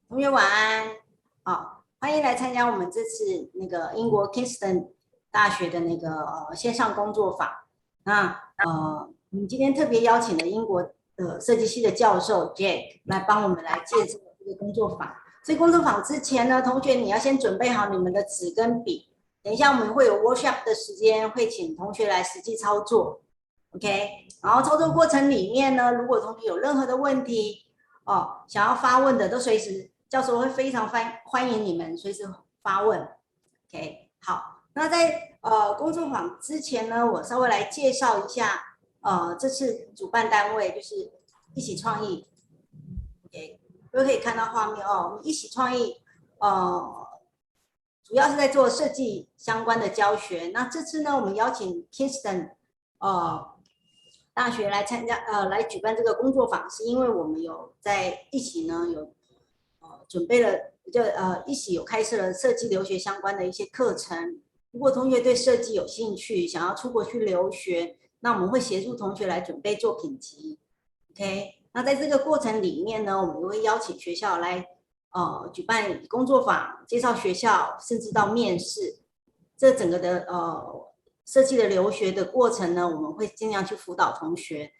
同学晚安，欢迎来参加我们这次那个英国 Kingston 大学的那个线上工作坊。那我们今天特别邀请了英国设计系的教授 Jack 来帮我们来介绍这个工作坊。这工作坊之前呢，同学你要先准备好你们的纸跟笔，等一下我们会有 workshop 的时间，会请同学来实际操作 ，OK？ 然后操作过程里面呢，如果同学有任何的问题想要发问的，都随时教授会非常欢迎你们随时发问 ，OK？ 好，那在工作坊之前呢，我稍微来介绍一下这次主办单位就是一起创意 ，OK？ 都可以看到画面我们一起创意主要是在做设计相关的教学。那这次呢，我们邀请 Kingston 大学来参加来举办这个工作坊，是因为我们有在一起呢有准备了一起有开设了设计留学相关的一些课程。如果同学对设计有兴趣，想要出国去留学，那我们会协助同学来准备作品集 ，OK？ 那在这个过程里面呢，我们也会邀请学校来举办工作坊，介绍学校，甚至到面试。这整个的设计的留学的过程呢，我们会尽量去辅导同学。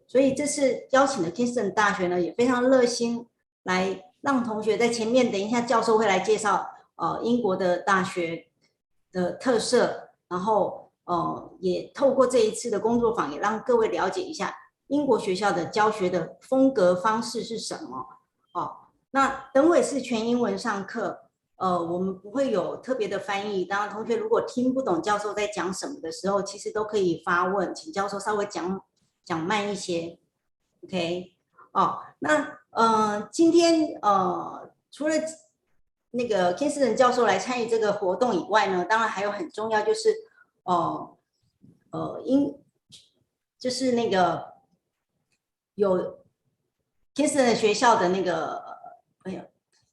所以这次邀请的 Kingston 大学呢，也非常热心来让同学在前面，等一下教授会来介绍英国的大学的特色，然后也透过这一次的工作坊，也让各位了解一下英国学校的教学的风格方式是什么。那等会是全英文上课，我们不会有特别的翻译。当然，同学如果听不懂教授在讲什么的时候，其实都可以发问，请教授稍微讲慢一些 ，OK？ 那今天除了那个 Kingston 教授来参与这个活动以外呢，当然还有很重要就是就是那个有 Kingston 的学校的那个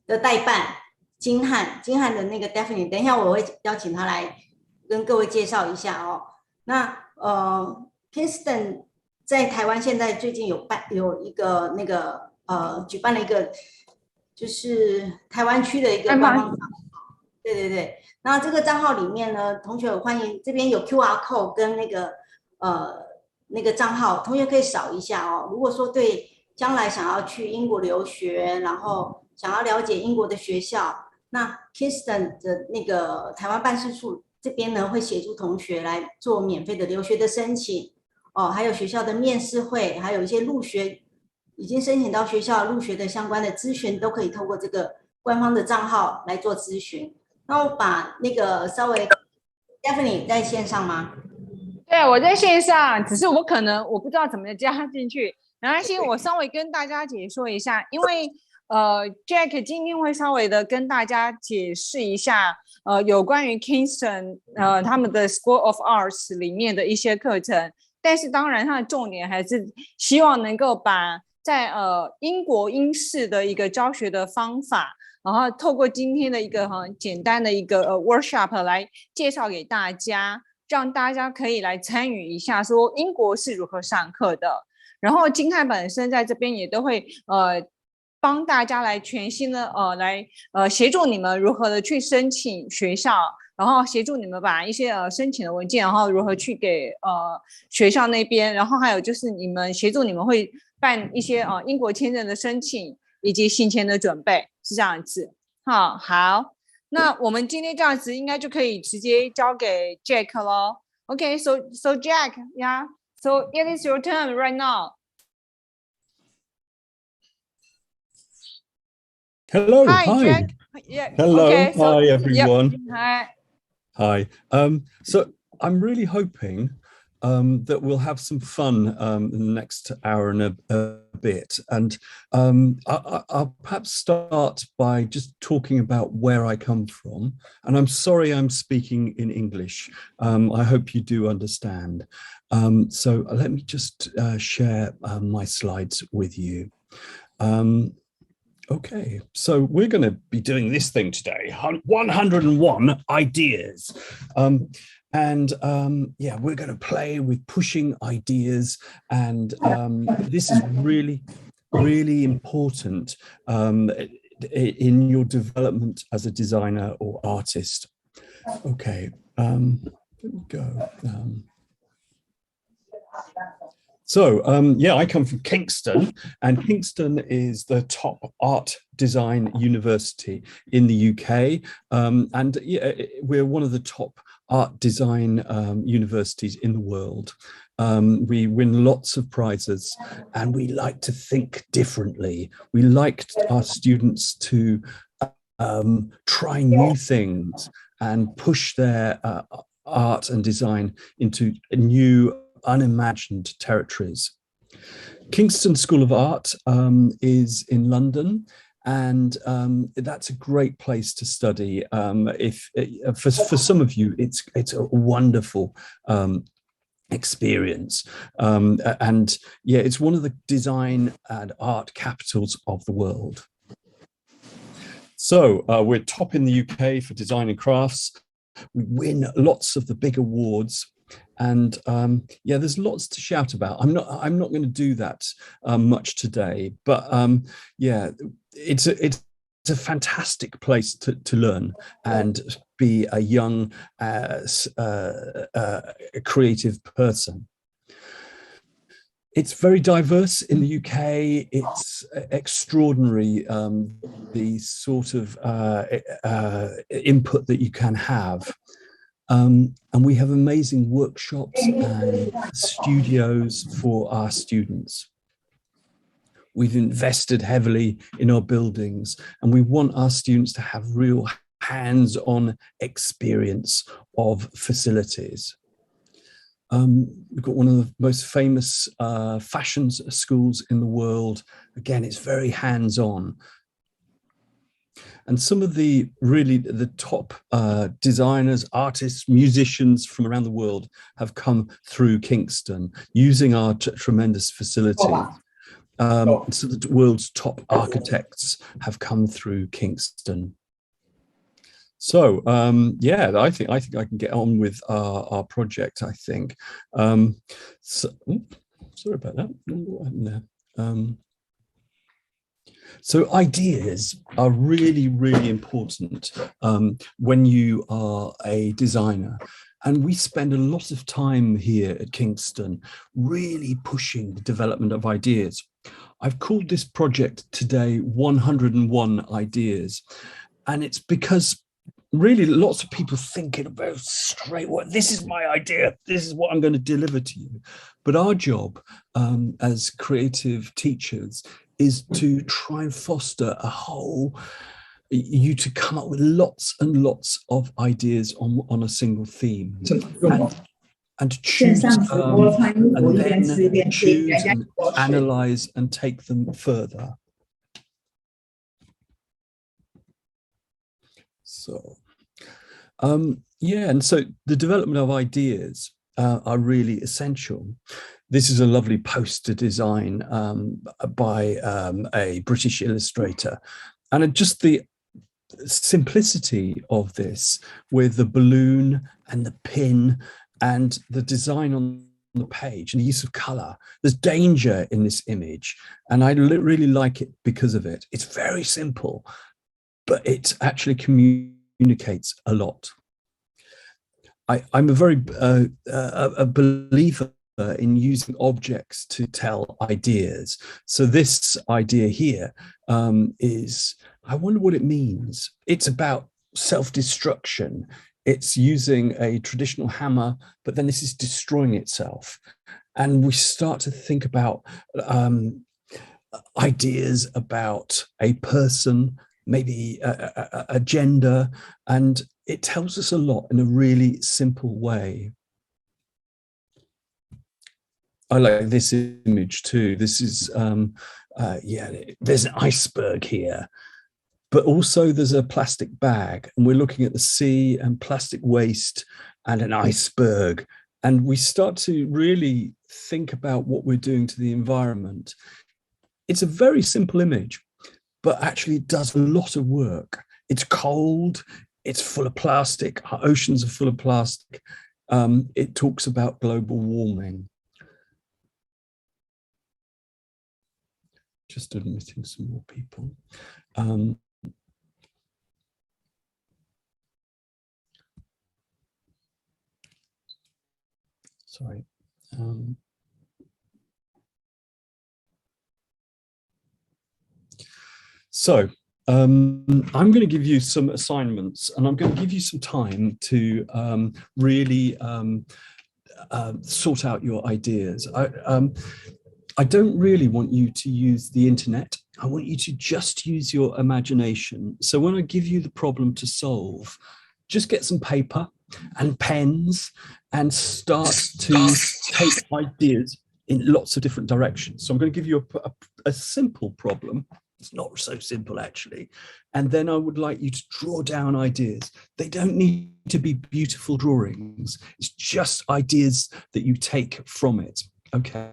的代办金翰的那个 Daphne， 等一下我会邀请他来跟各位介绍一下那Kingston 在台湾现在最近有一个那个举办了一个就是台湾区的一个官方账号，对。那这个账号里面呢，同学有欢迎这边有 QR code 跟那个账号，同学可以扫一下如果说对将来想要去英国留学，然后想要了解英国的学校，那 Kingston 的那个台湾办事处这边呢，会协助同学来做免费的留学的申请还有学校的面试会，还有一些入学已经申请到学校入学的相关的咨询，都可以透过这个官方的账号来做咨询。那我把那个稍微 Daphne 在线上吗？对，我在线上，只是我不知道怎么加进去。没关系，我稍微跟大家解说一下，因为Jack 今天会稍微的跟大家解释一下有关于 Kingston 他们的 School of Arts 里面的一些课程，但是当然它的重点还是希望能够把在英国英式的一个教学的方法，然后透过今天的一个很简单的一个workshop 来介绍给大家，让大家可以来参与一下说英国是如何上课的。然后金翰本身在这边也都会帮大家来全新的来协助你们如何的去申请学校，然后协助你们把一些申请的文件，然后如何去给学校那边，然后还有就是协助你们会办一些英国签证的申请以及行前的准备，是这样子。好，那我们今天这样子应该就可以直接交给 Jack 咯。Okay, so Jack, yeah, so it is your turn right now. Hello. Hi, Jack. Yeah. Hello. Okay, so, hi, everyone. Yep. Hi. So I'm really hoping that we'll have some fun in the next hour and a bit. And I'll perhaps start by just talking about where I come from. And I'm sorry I'm speaking in English. I hope you do understand. So let me just share my slides with you. Okay, so we're going to be doing this thing today, 101 ideas. Yeah, we're going to play with pushing ideas. And this is really, really important. in your development as a designer or artist. Okay, let me go. Yeah, I come from Kingston, and Kingston is the top art design university in the UK. And yeah, we're one of the top art design universities in the world. We win lots of prizes, and we like to think differently. We like our students to try new things and push their art and design into new, unimagined territories. Kingston School of Art is in London, and that's a great place to study. For some of you, it's a wonderful experience, and yeah, it's one of the design and art capitals of the world. So we're top in the UK for design and crafts. We win lots of the big awards, and yeah, there's lots to shout about. I'm not going to do that much today, but yeah, it's a fantastic place to learn and be a young creative person. It's very diverse in the UK. It's extraordinary, the sort of input that you can have. And we have amazing workshops and studios for our students. We've invested heavily in our buildings, and we want our students to have real hands-on experience of facilities. We've got one of the most famous fashion schools in the world. Again, it's very hands-on. And some of the top designers, artists, musicians from around the world have come through Kingston using our tremendous facility. So the world's top architects have come through Kingston. So yeah, I think I can get on with our project. I think. So, sorry about that. What happened there? So ideas are really, really important when you are a designer. And we spend a lot of time here at Kingston really pushing the development of ideas. I've called this project today 101 Ideas. And it's because really lots of people thinking about straight, what this is my idea, this is what I'm going to deliver to you. But our job as creative teachers is to try and foster you to come up with lots and lots of ideas on a single theme, and choose and then choose and analyze and take them further. So yeah, and so the development of ideas are really essential. This is a lovely poster design by a British illustrator, and just the simplicity of this with the balloon and the pin and the design on the page and the use of color. There's danger in this image, and I really like it because of it. It's very simple, but it actually communicates a lot. I'm a very a believer in using objects to tell ideas. So this idea here is, I wonder what it means. It's about self-destruction. It's using a traditional hammer, but then this is destroying itself. And we start to think about ideas about a person, maybe a gender, and it tells us a lot in a really simple way. I like this image too. This is, yeah, there's an iceberg here, but also there's a plastic bag, and we're looking at the sea and plastic waste and an iceberg. And we start to really think about what we're doing to the environment. It's a very simple image, but actually it does a lot of work. It's cold, it's full of plastic, our oceans are full of plastic. It talks about global warming. Just admitting some more people. sorry. So I'm going to give you some assignments, and I'm going to give you some time to really sort out your ideas. I don't really want you to use the internet. I want you to just use your imagination. So when I give you the problem to solve, just get some paper and pens and start to take ideas in lots of different directions. So I'm going to give you a simple problem. It's not so simple, actually. And then I would like you to draw down ideas. They don't need to be beautiful drawings. It's just ideas that you take from it. Okay.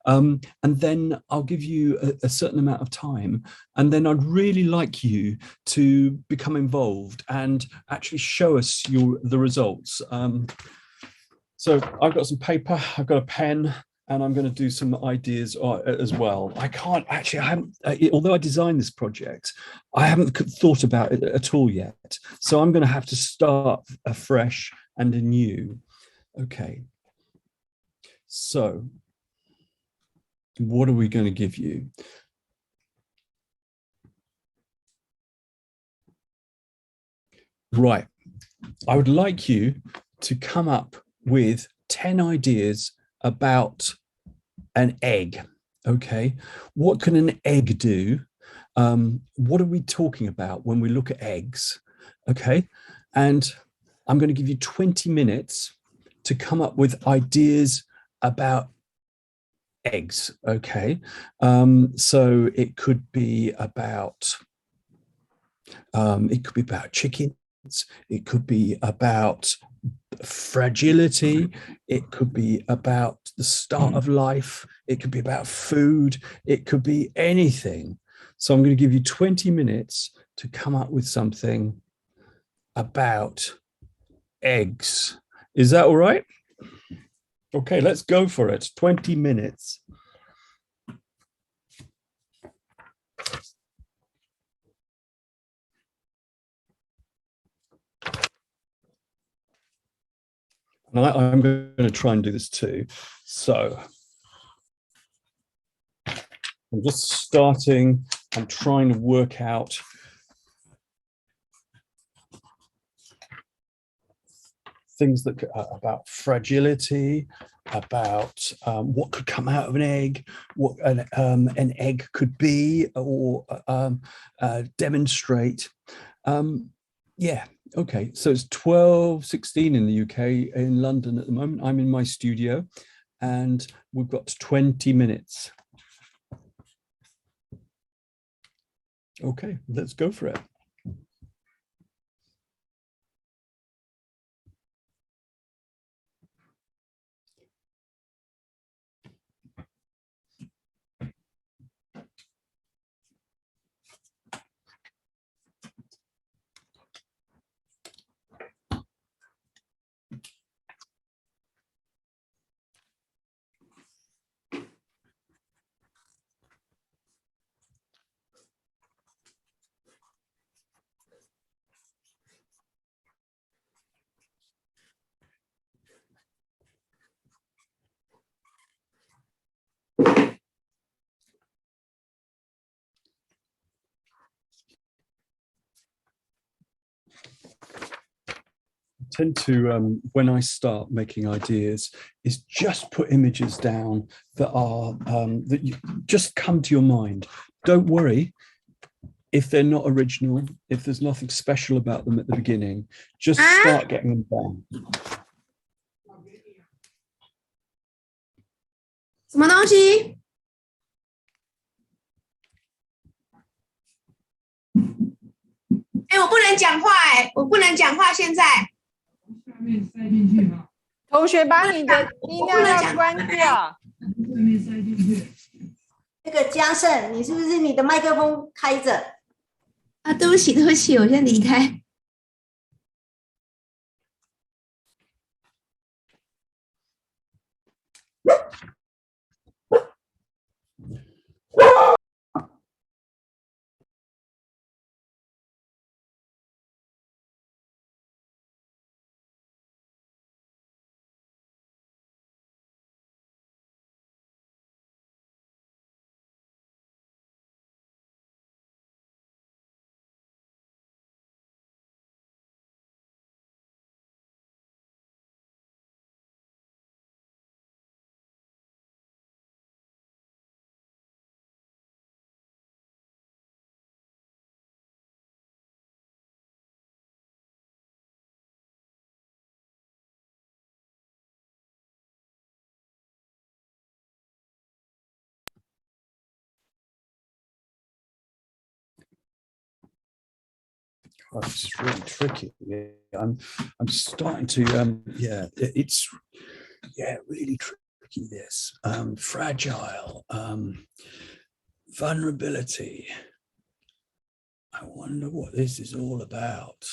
And then I'll give you a certain amount of time. And then I'd really like you to become involved and actually show us the results. So I've got some paper, I've got a pen, and I'm going to do some ideas as well. I haven't, although I designed this project, I haven't thought about it at all yet. So I'm going to have to start afresh and anew. Okay. So what are we going to give you? Right. I would like you to come up with 10 ideas about an egg. Okay. What can an egg do? What are we talking about when we look at eggs? Okay. And I'm going to give you 20 minutes to come up with ideas about eggs. Okay. So it could be about chickens. It could be about fragility. It could be about the start of life. It could be about food. It could be anything. So I'm going to give you 20 minutes to come up with something about eggs. Is that all right? Okay, let's go for it. 20 minutes. And I'm going to try and do this too. So I'm just starting and trying to work out things that about fragility, about what could come out of an egg, what an egg could be or demonstrate. Yeah, okay, so it's 12:16 in the UK. In London at the moment, I'm in my studio and we've got 20 minutes. Okay, let's go for it. Tend to, when I start making ideas, is just put images down that are that you just come to your mind. Don't worry if they're not original, if there's nothing special about them at the beginning. Just start getting them down. 什么东西？哎，我不能讲话，我不能讲话，现在。下面塞进去吗？同学把你的音量要关掉。下面塞进去。那个嘉盛，你是不是你的麦克风开着？啊，对不起，对不起，我先离开。Oh, it's really tricky. Yeah, I'm starting to it's really tricky. This fragile, vulnerability. I wonder what this is all about.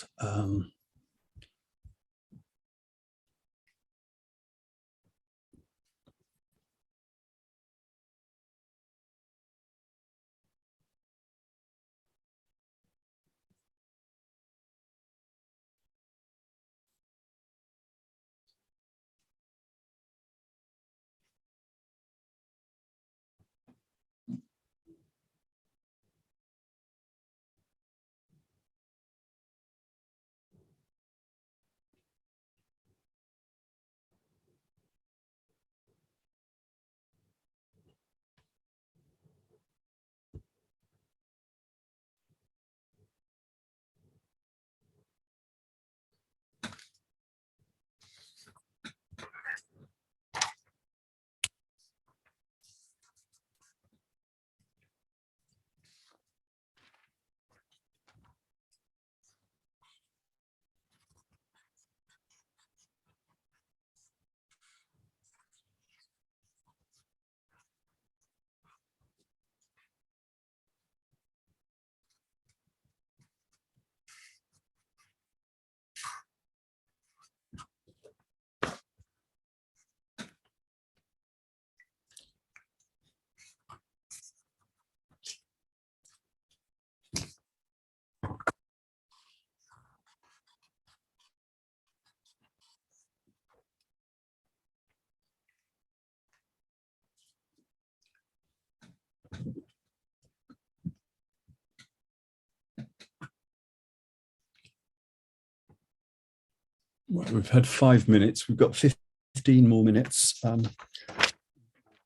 Well, we've had 5 minutes. We've got 15 more minutes.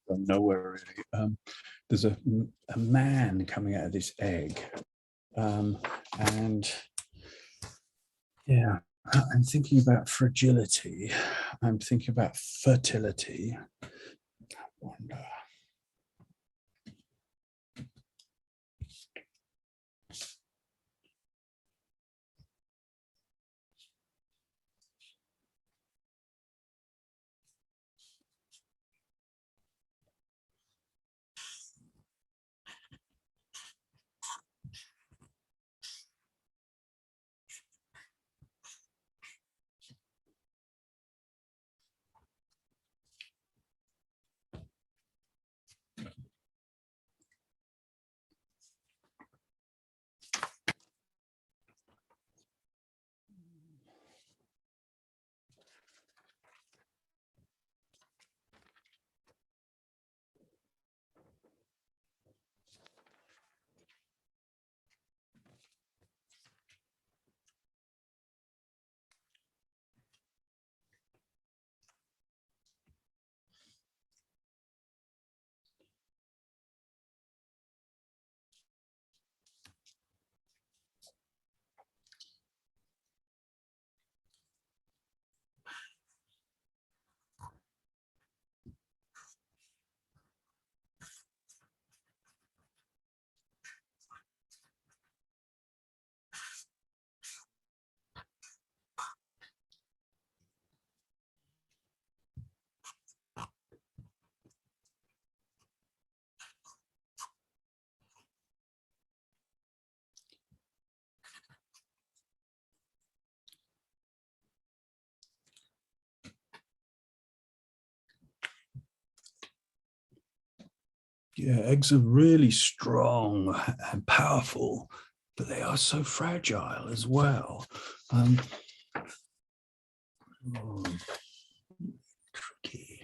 Nowhere really. There's a man coming out of this egg, and yeah, I'm thinking about fragility. I'm thinking about fertility. I wonder. Yeah, eggs are really strong and powerful, but they are so fragile as well. Tricky.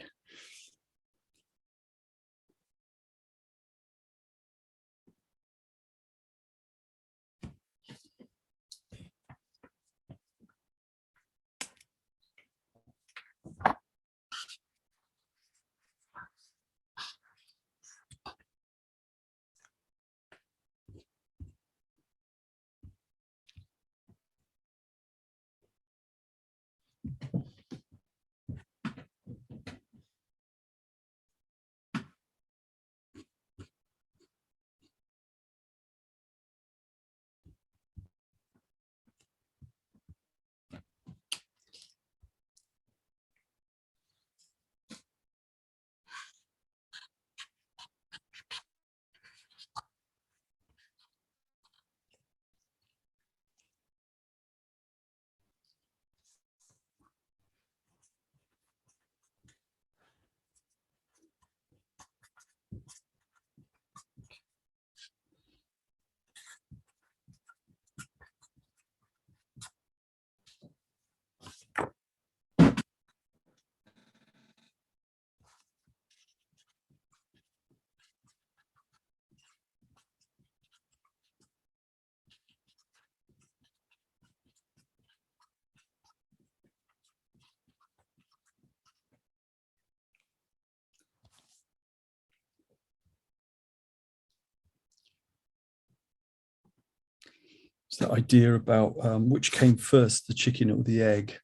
It's that idea about which came first, the chicken or the egg.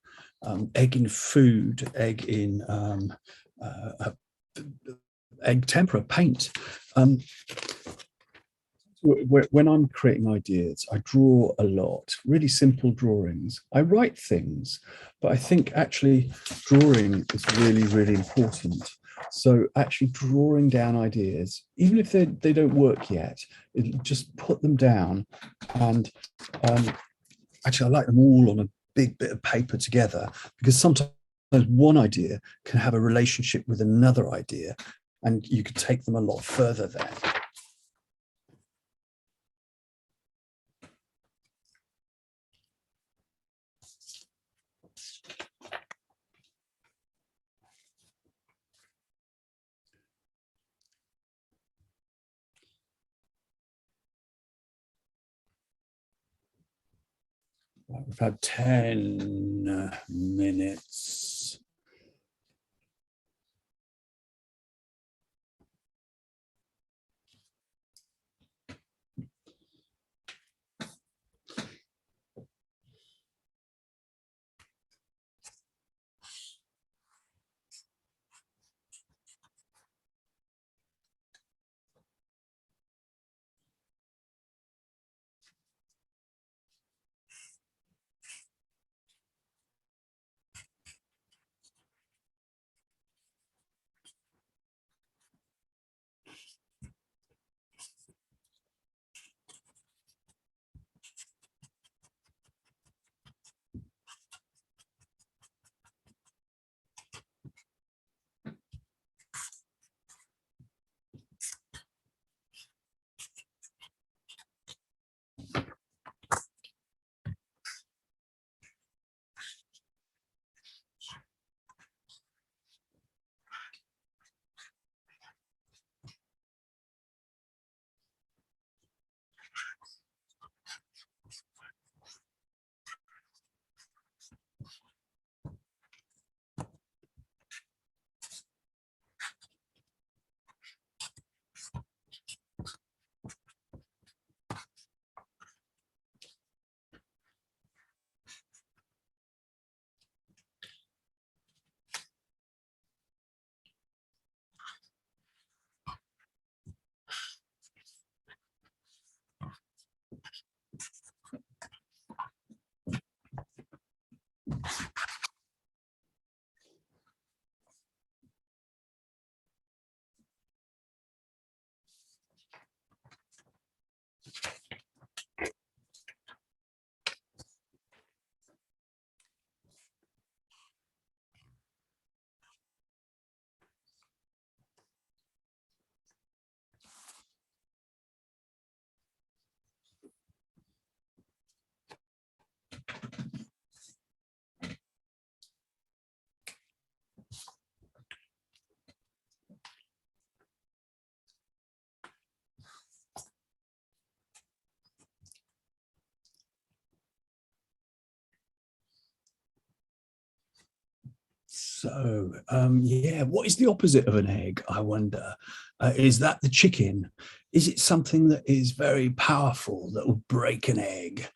Egg in food, egg in egg tempera, paint. When I'm creating ideas, I draw a lot, really simple drawings. I write things, but I think actually drawing is really, really important. So actually drawing down ideas, even if they don't work yet, just put them down. And actually, I like them all on a big bit of paper together, because sometimes one idea can have a relationship with another idea, and you could take them a lot further there. We've had 10 minutes. So, yeah, what is the opposite of an egg, I wonder? Is that the chicken? Is it something that is very powerful that will break an egg?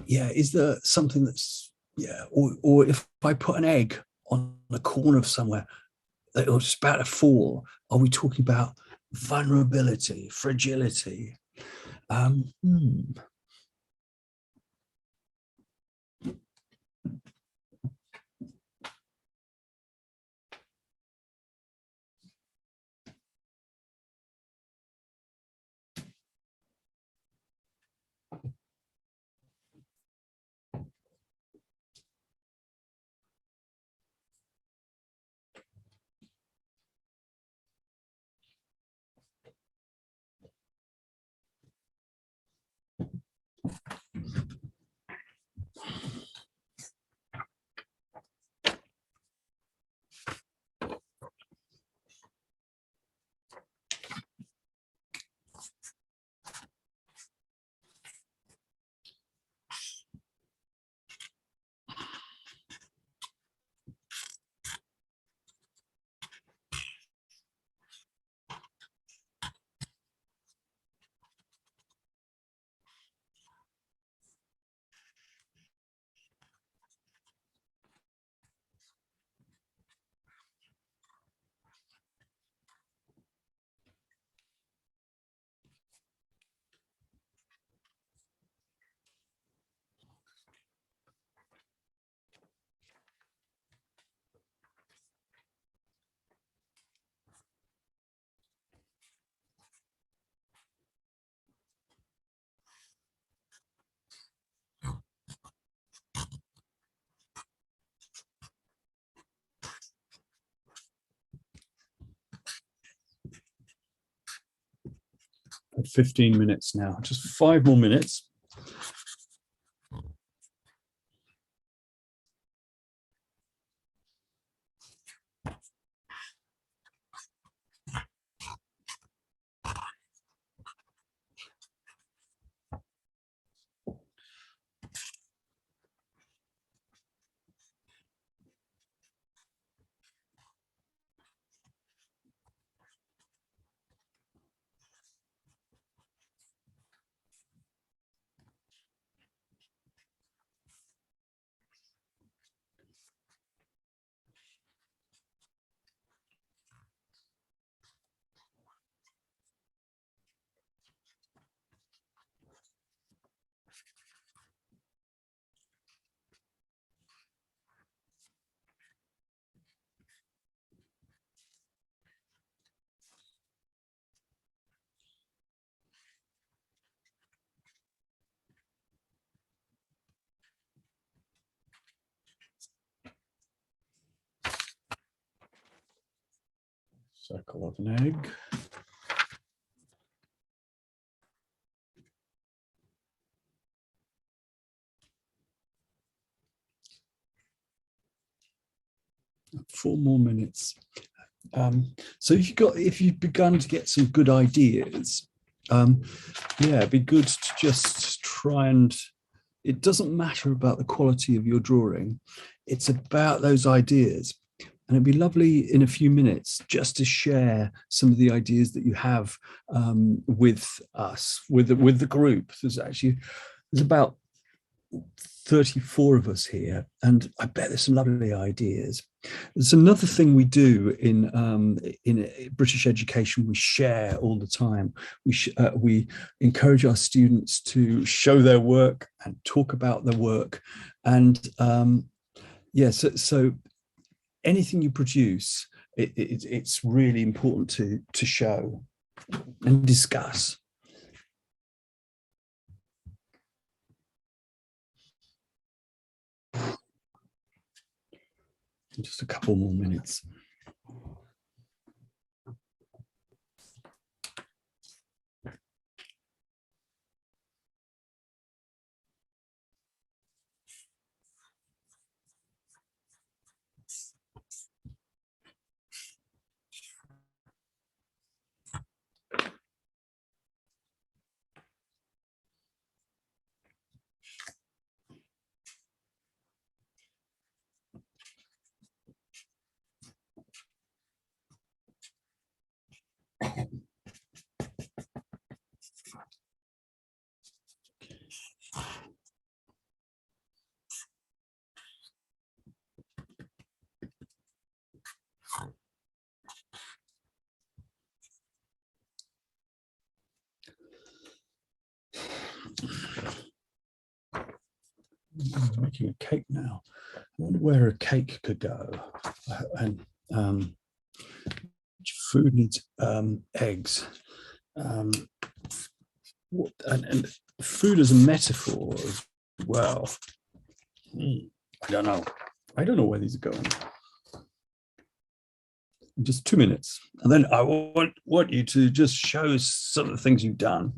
Yeah, is there something that's, yeah, or if I put an egg on the corner of somewhere that it's about to fall, are we talking about vulnerability, fragility? 15 minutes now. Just 5 more minutes. Circle of an egg. Four more minutes. So if you've begun to get some good ideas, yeah, it'd be good to just try and, it doesn't matter about the quality of your drawing, it's about those ideas. And it'd be lovely in a few minutes just to share some of the ideas that you have with us, with the group. There's about 34 of us here, and I bet there's some lovely ideas. There's another thing we do in British education. We share all the time. We encourage our students to show their work and talk about their work. And yeah, so anything you produce, it's really important to show and discuss. Just a couple more minutes. I'm making a cake now. I wonder where a cake could go. And food needs eggs. And food as a metaphor as well. I don't know. I don't know where these are going. Just 2 minutes, and then I want you to just show some of the things you've done.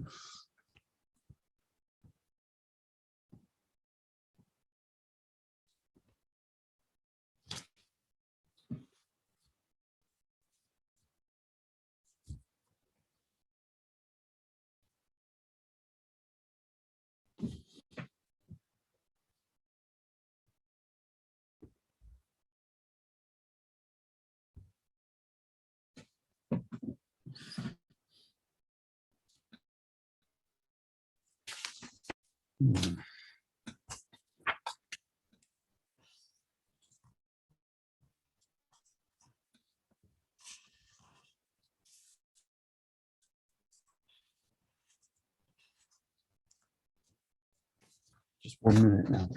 Just 1 minute now.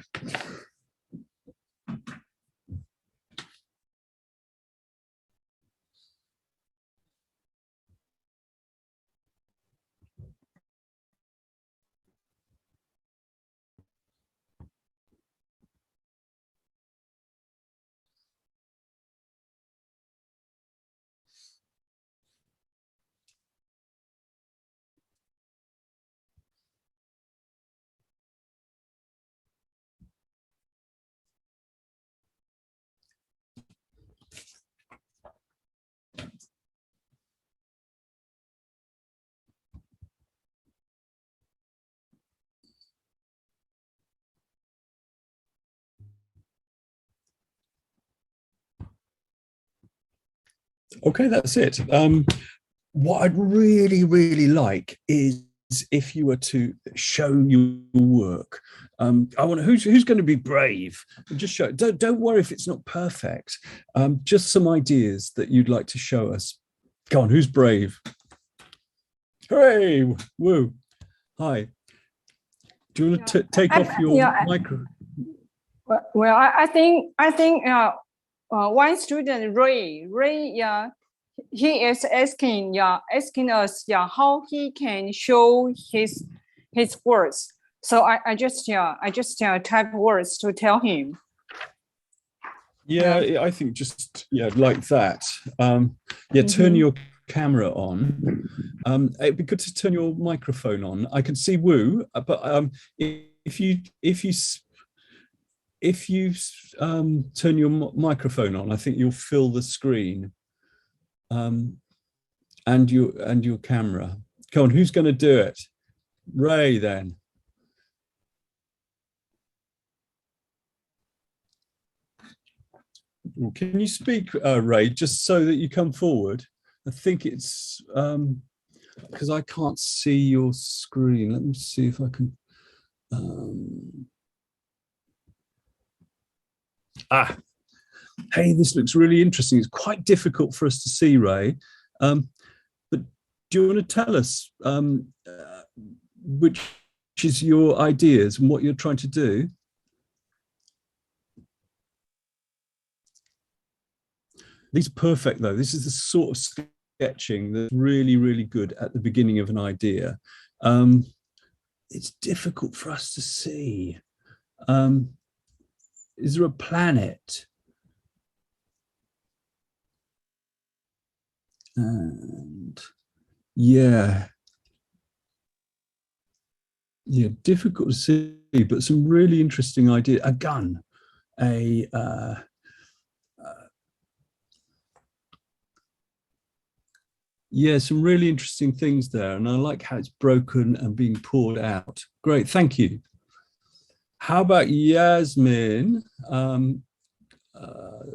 Okay, that's it. What I'd really like is if you were to show your work. I want who's going to be brave and just show. Don't worry if it's not perfect. Just some ideas that you'd like to show us. Go on, who's brave? Hooray! Woo! Hi. Do you want to take off your micro? Well, I think one student Ray, he is asking us how he can show his words. So I just type words to tell him. Yeah, I think just like that. Turn your camera on. It'd be good to turn your microphone on. I can see Woo, but if you turn your microphone on, I think you'll fill the screen. And your camera. Come on, who's going to do it? Ray, then. Can you speak, Ray, just so that you come forward? I think it's because I can't see your screen. Let me see if I can. Hey, this looks really interesting. It's quite difficult for us to see, Ray. But do you want to tell us which is your ideas and what you're trying to do? These are perfect, though. This is the sort of sketching that's really good at the beginning of an idea. It's difficult for us to see. Is there a planet? And difficult to see, but some really interesting ideas. A gun, some really interesting things there, and I like how it's broken and being poured out. Great, thank you. How about Yasmin?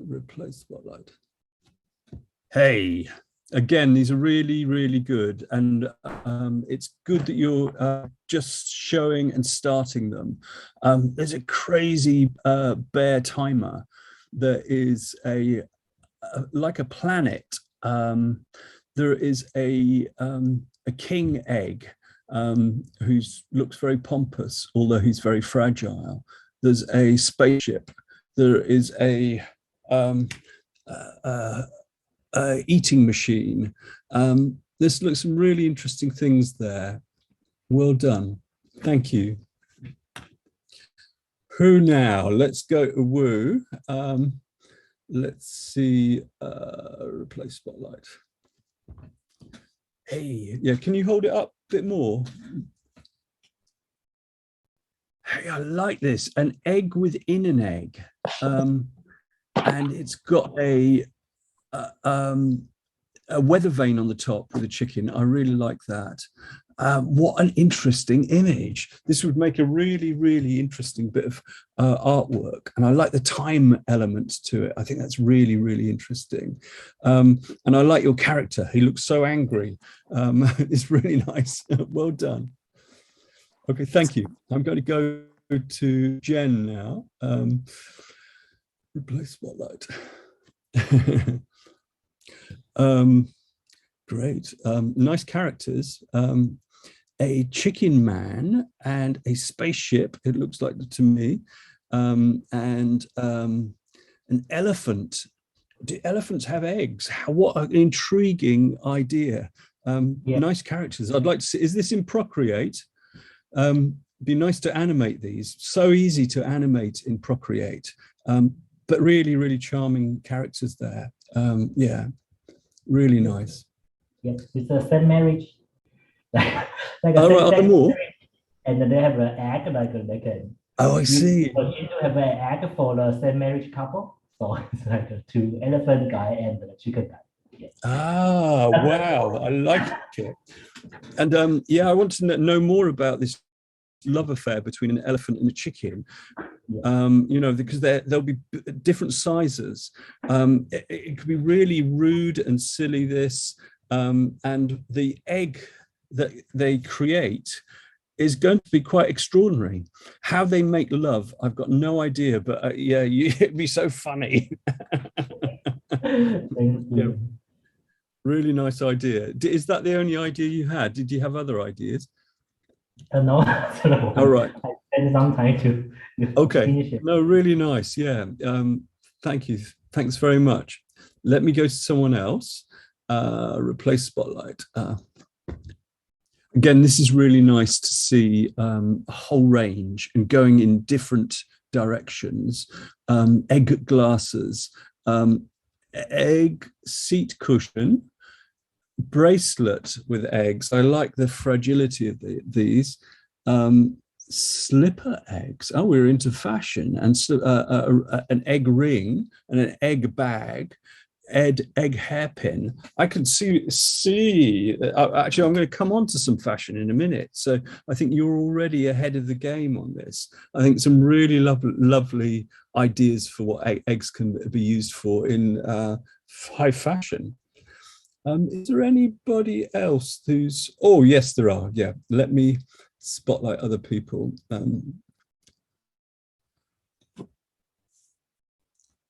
Replace spotlight. Hey, again, these are really good, and it's good that you're just showing and starting them. There's a crazy bear timer that is like a planet. There is a king egg who looks very pompous, although he's very fragile. There's a spaceship. There is a eating machine. This looks some really interesting things there. Well done. Thank you. Who now? Let's go to Woo. Let's see, replace spotlight. Hey, can you hold it up a bit more? Hey, I like this, an egg within an egg. And it's got a weather vane on the top with a chicken. I really like that. What an interesting image. This would make a really interesting bit of artwork. And I like the time element to it. I think that's really interesting. And I like your character. He looks so angry. It's really nice. Well done. Okay, thank you. I'm going to go to Jen now. Replace spotlight. Great. Nice characters. A chicken man and a spaceship, it looks like to me, and an elephant. Do elephants have eggs? What an intriguing idea. Nice characters. I'd like to see, is this in Procreate? Be nice to animate these. So easy to animate in Procreate, but really charming characters there. Really nice. Yes, it's a same marriage. Like All right, are there more? And then they have an act like a oh, I see. So you have an act for the same marriage couple. So it's like a two elephant guy and the chicken guy. Yes. Ah, wow, I like it. And I want to know more about this love affair between an elephant and a chicken, because there'll be different sizes. It could be really rude and silly, this, and the egg that they create is going to be quite extraordinary. How they make love, I've got no idea, but it'd be so funny. Yeah, really nice idea. Is that the only idea you had? Did you have other ideas? No. All right. I spent some time to finish it. No, really nice. Yeah. Thank you. Thanks very much. Let me go to someone else. Replace spotlight. Again, this is really nice to see a whole range and going in different directions. Egg glasses, egg seat cushion, bracelet with eggs. I like the fragility of these. Slipper eggs. Oh, we're into fashion. And so an egg ring and an egg bag. Egg hairpin. I can see. Actually, I'm going to come on to some fashion in a minute. So I think you're already ahead of the game on this. I think some really lovely ideas for what eggs can be used for in high fashion. Is there anybody else who's? Oh, yes, there are. Yeah, let me spotlight other people.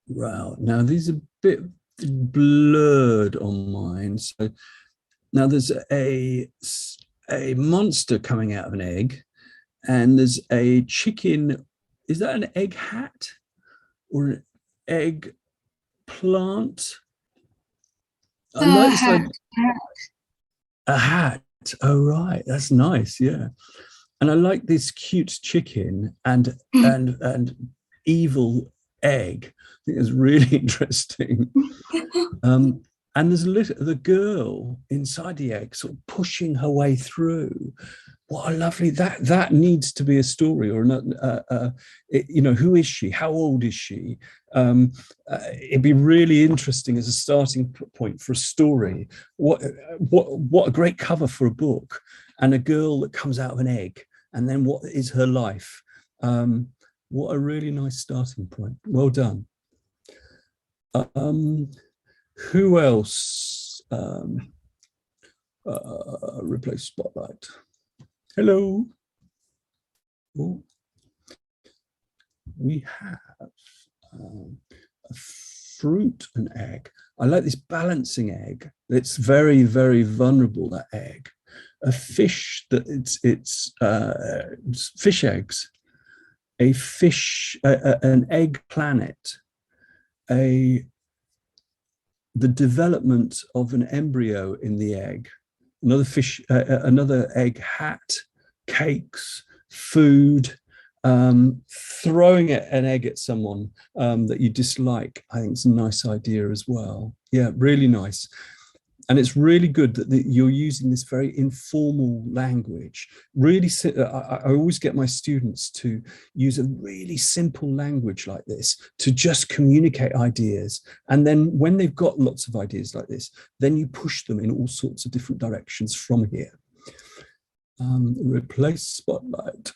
Wow. Now these are a bit blurred on mine. So now there's a monster coming out of an egg, and there's a chicken. Is that an egg hat or an egg plant? I like this, like a hat. Oh right, that's nice. Yeah, and I like this cute chicken and evil egg. I think it's really interesting. And there's the girl inside the egg sort of pushing her way through. What a lovely, that needs to be a story, or not. Who is she? How old is she? It'd be really interesting as a starting point for a story. What a great cover for a book, and a girl that comes out of an egg, and then what is her life? What a really nice starting point. Well done. Who else? Replace spotlight. Hello. Oh. We have a fruit and egg. I like this balancing egg. It's very, very vulnerable, that egg. A fish that it's fish eggs. A fish, an egg planet. The development of an embryo in the egg. Another fish, another egg hat, cakes, food, throwing an egg at someone that you dislike. I think it's a nice idea as well. Yeah, really nice. And it's really good that you're using this very informal language. Really, I always get my students to use a really simple language like this to just communicate ideas. And then when they've got lots of ideas like this, then you push them in all sorts of different directions from here. Replace spotlight.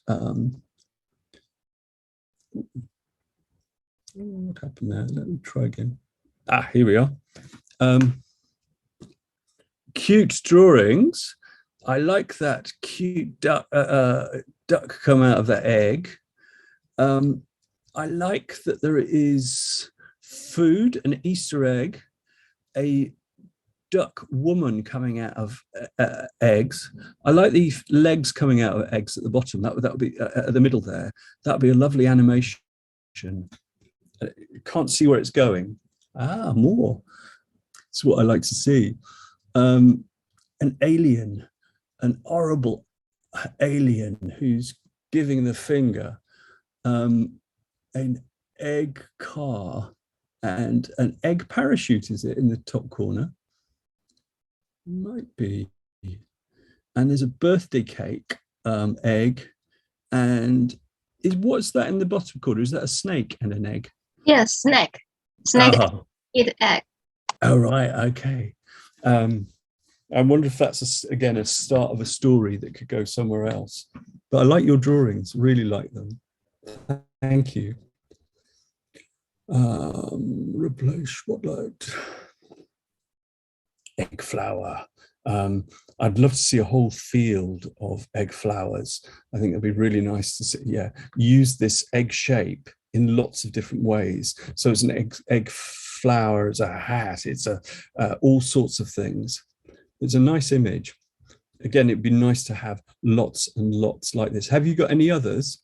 What happened there? Let me try again. Here we are. Cute drawings. I like that cute duck come out of that egg. I like that there is food, an Easter egg, a duck woman coming out of eggs. I like the legs coming out of eggs at the bottom. That would be at the middle there. That would be a lovely animation. Can't see where it's going. More. That's what I like to see. An alien, an horrible alien who's giving the finger, an egg car, and an egg parachute, is it, in the top corner? Might be. And there's a birthday cake, egg, and what's that in the bottom corner? Is that a snake and an egg? Yes, snake. Snake eat egg. Oh, right, okay. I wonder if that's, again, a start of a story that could go somewhere else. But I like your drawings, really like them. Thank you. Replace spotlight. Egg flower. I'd love to see a whole field of egg flowers. I think it'd be really nice to see, yeah, use this egg shape in lots of different ways. So it's an egg flower, it's a hat, it's all sorts of things. It's a nice image. Again, it'd be nice to have lots and lots like this. Have you got any others?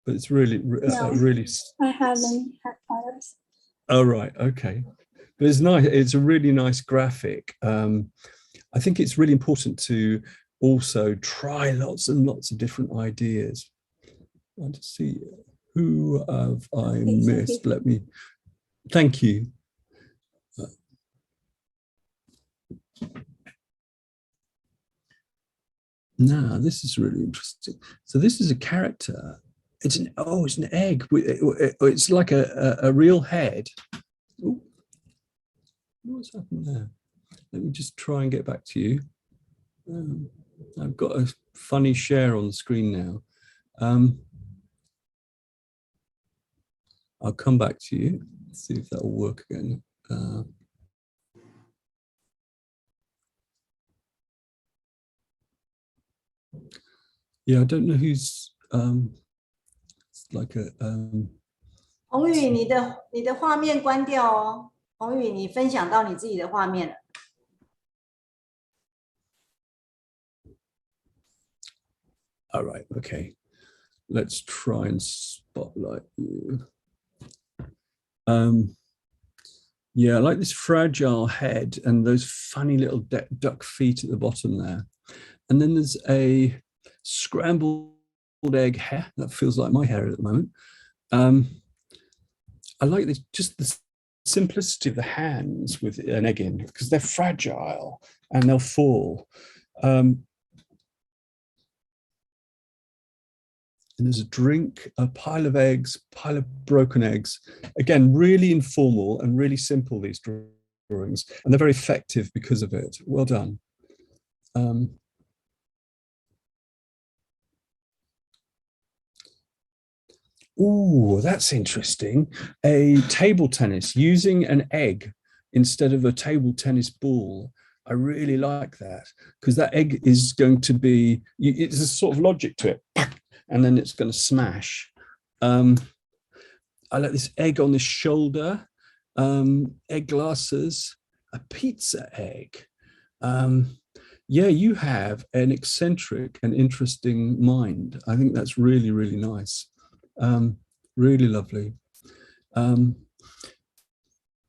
But it's really, no, really. I haven't had others. Oh, right. Okay. But it's nice. It's a really nice graphic. I think it's really important to also try lots and lots of different ideas. And to see who have I missed. Let me. Thank you. Now, this is really interesting. So this is a character. It's an egg. It's like a real head. Ooh. What's happened there? Let me just try and get back to you. I've got a funny share on the screen now. I'll come back to you. See if that will work again. Yeah, I don't know who's like a 宏宇，你的画面关掉哦。宏宇，你分享到你自己的画面了。All right, okay. Let's try and spotlight you. Yeah, I like this fragile head and those funny little duck feet at the bottom there. And then there's a scrambled egg hair. That feels like my hair at the moment. I like this, just the simplicity of the hands with an egg in, because they're fragile and they'll fall. And there's a drink, a pile of eggs, pile of broken eggs. Again, really informal and really simple, these drawings, and they're very effective because of it. Well done. Oh, that's interesting. A table tennis using an egg instead of a table tennis ball. I really like that, because that egg is going to be, it's a sort of logic to it, and then it's going to smash. I like this egg on the shoulder, egg glasses, a pizza egg. Yeah, you have an eccentric and interesting mind. I think that's really, really nice. Really lovely.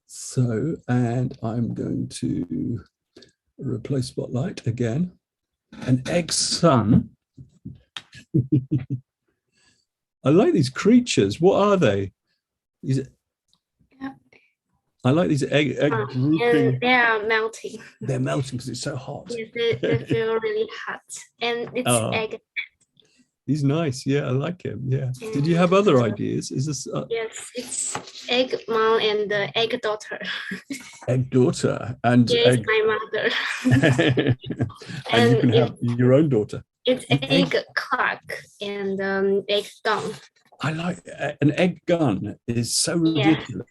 So, and I'm going to replace spotlight again. An egg sun. I like these creatures. What are they? I like these egg grouping. And they are melting. They're melting because it's so hot. Yes, they feel really hot. And it's egg. He's nice. Yeah, I like him. Yeah. Did you have other ideas? Is this? Yes, it's egg mom and the egg daughter. Egg daughter and yes, egg... my mother. and you can have your own daughter. It's egg clock and egg gun. I like an egg gun. Is so ridiculous.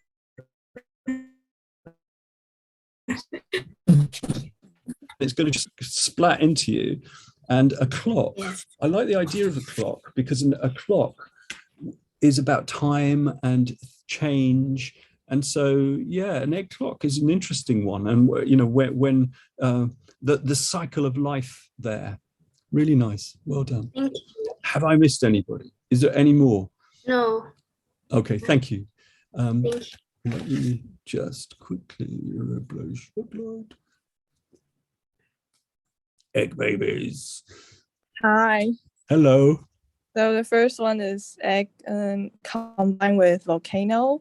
It's going to just splat into you. And a clock. Yes. I like the idea of a clock, because a clock is about time and change. And so, yeah, an egg clock is an interesting one. And, you know, when the cycle of life there. Really nice. Well done. Thank you. Have I missed anybody? Is there any more? No. Okay, thank you. Thank you. Let me just quickly replace spotlight. Egg babies. Hi. Hello. So the first one is egg combined with volcano.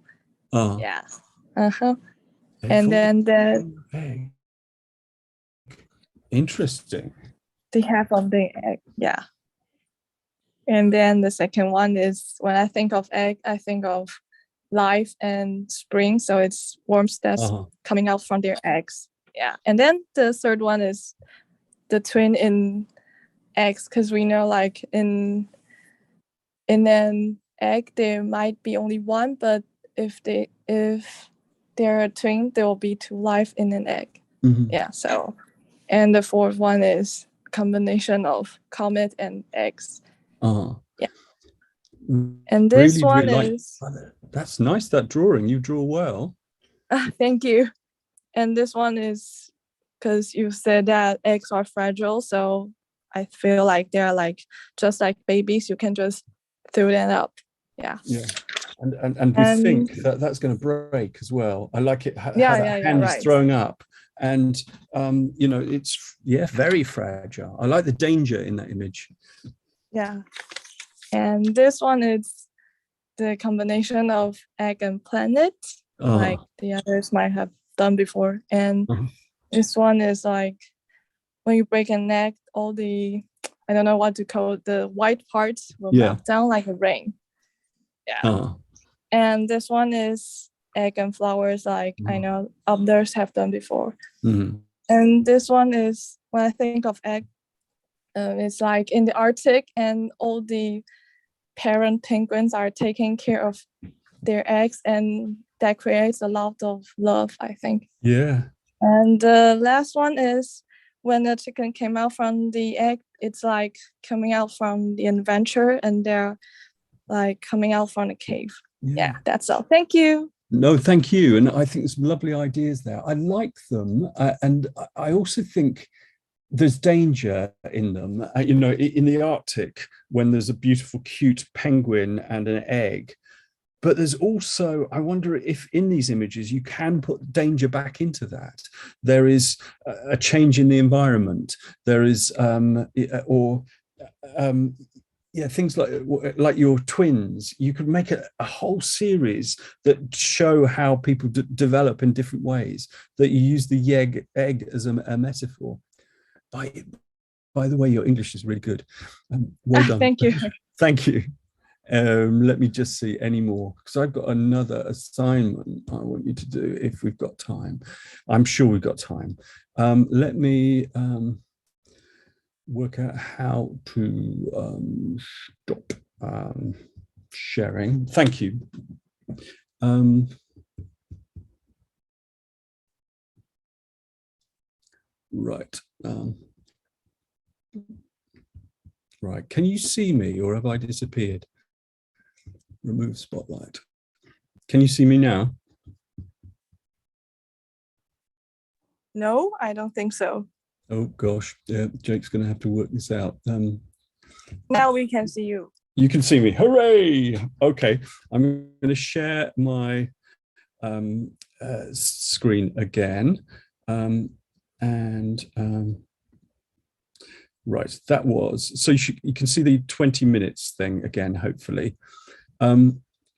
Oh. Yeah. And then the egg. Interesting. They have on the egg. Yeah. And then the second one is, when I think of egg, I think of life and spring, so it's worms that's coming out from their eggs. Yeah, and then the third one is the twin in eggs, because we know like in an egg there might be only one, but if they're a twin, there will be two life in an egg. Yeah, so, and the fourth one is combination of comet and eggs. Yeah, and this one is that's nice, that drawing. You draw well. Thank you. And this one is because you said that eggs are fragile, so I feel like they're like just like babies. You can just throw them up. Yeah. And we think that that's going to break as well. I like it how that hand is throwing up, and you know, it's very fragile. I like the danger in that image. Yeah, and this one is the combination of egg and planet, like the others might have done before. And this one is like when you break an egg, all the, I don't know what to call it, the white parts will melt down like a rain. Yeah. And this one is egg and flowers, like I know others have done before. And this one is, when I think of egg, it's like in the Arctic, and all the parent penguins are taking care of their eggs, and that creates a lot of love, I think. Yeah. And the last one is when the chicken came out from the egg, it's like coming out from the adventure, and they're like coming out from the cave. Yeah, that's all. Thank you. No, thank you. And I think there's lovely ideas there. I like them. And I also think there's danger in them. You know, in the Arctic, when there's a beautiful, cute penguin and an egg. But there's also, I wonder if in these images you can put danger back into that. There is a change in the environment. There is, things like your twins. You could make a whole series that show how people develop in different ways, that you use the egg as a metaphor. By the way, your English is really good. Well done. Thank you. Thank you. Let me just see any more, because I've got another assignment I want you to do if we've got time. I'm sure we've got time. Let me work out how to stop sharing. Thank you. Right. Right. Can you see me, or have I disappeared? Remove spotlight. Can you see me now? No, I don't think so. Oh gosh, yeah, Jake's going to have to work this out. Now we can see you. You can see me. Hooray! Okay, I'm going to share my screen again. Right, that was, so you can see the 20 minutes thing again, hopefully.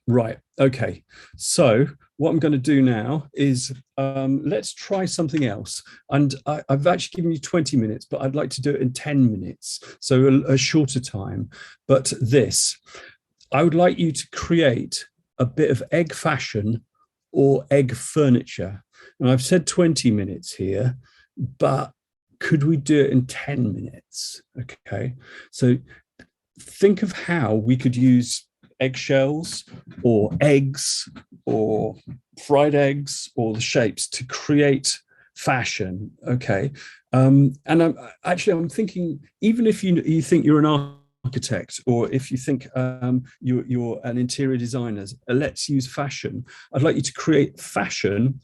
Right, okay, so what I'm going to do now is let's try something else. And I've actually given you 20 minutes, but I'd like to do it in 10 minutes, so a shorter time. But this, I would like you to create a bit of egg fashion or egg furniture. And I've said 20 minutes here, but could we do it in 10 minutes? Okay, so think of how we could use eggshells or eggs or fried eggs or the shapes to create fashion. Okay, and I'm thinking, even if you think you're an architect, or if you think you're an interior designer, let's use fashion. I'd like you to create fashion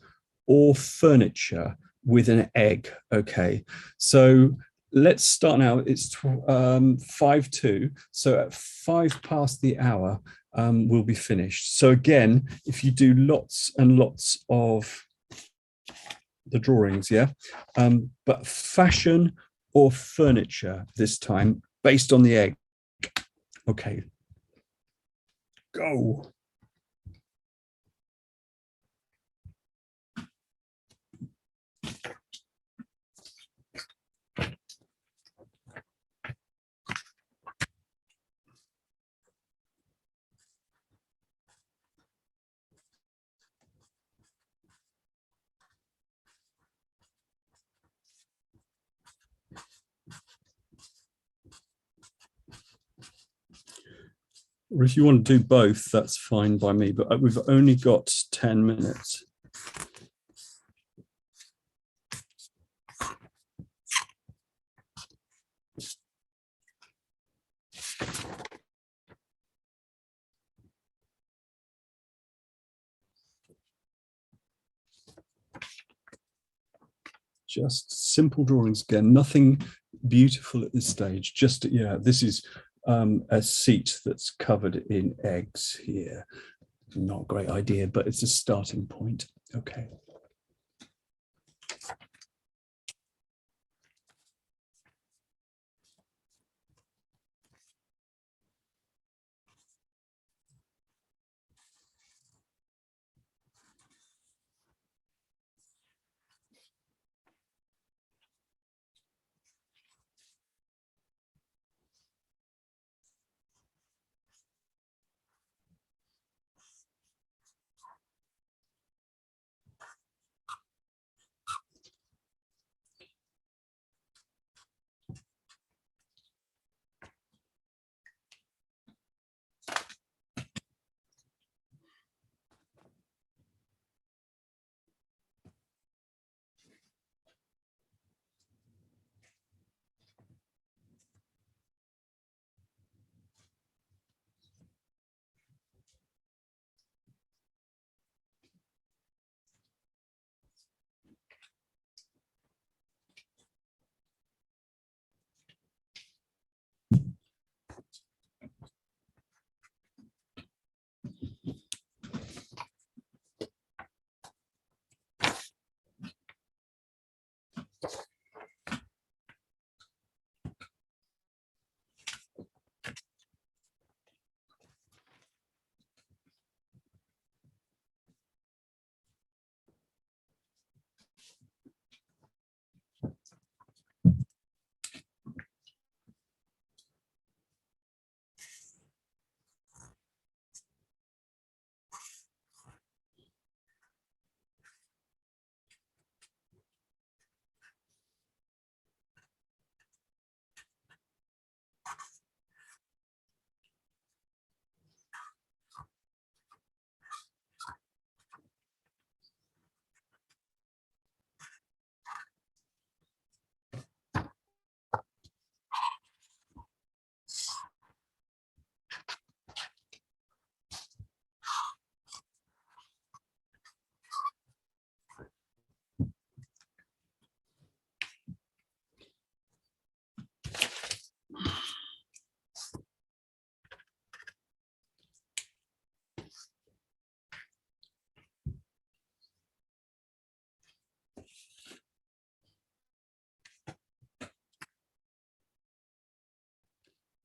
or furniture with an egg. Okay, so let's start now. It's 5:02, so at 5 past the hour we'll be finished. So again, if you do lots and lots of the drawings, but fashion or furniture this time based on the egg. Okay, go. Or if you want to do both, that's fine by me, but we've only got 10 minutes. Just simple drawings again, nothing beautiful at this stage. Just, yeah, this is a seat that's covered in eggs here. Not a great idea, but it's a starting point. Okay.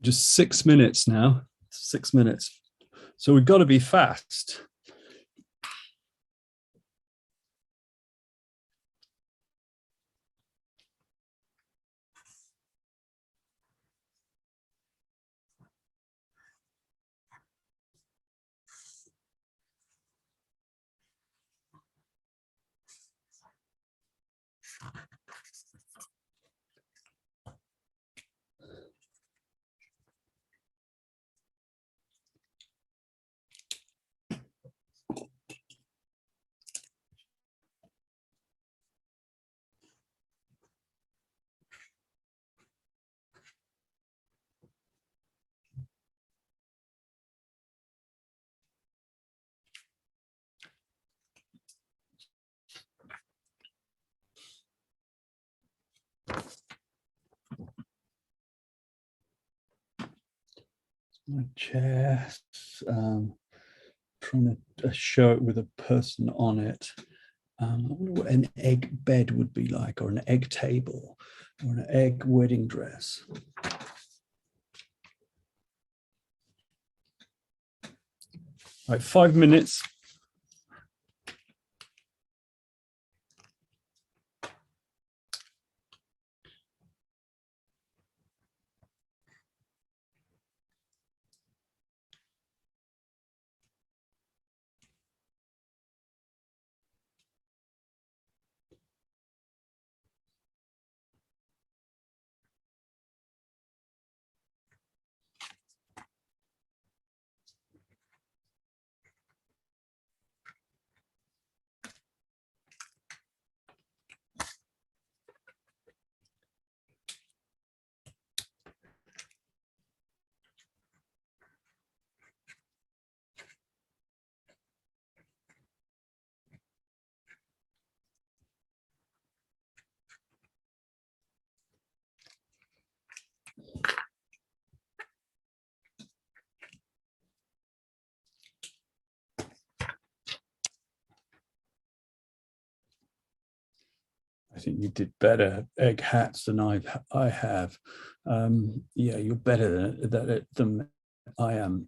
Just 6 minutes now, 6 minutes. So we've got to be fast. My chair, trying to show it with a person on it. I wonder what an egg bed would be like, or an egg table, or an egg wedding dress. Right, 5 minutes. think you did better egg hats than I have. Yeah, you're better than I am.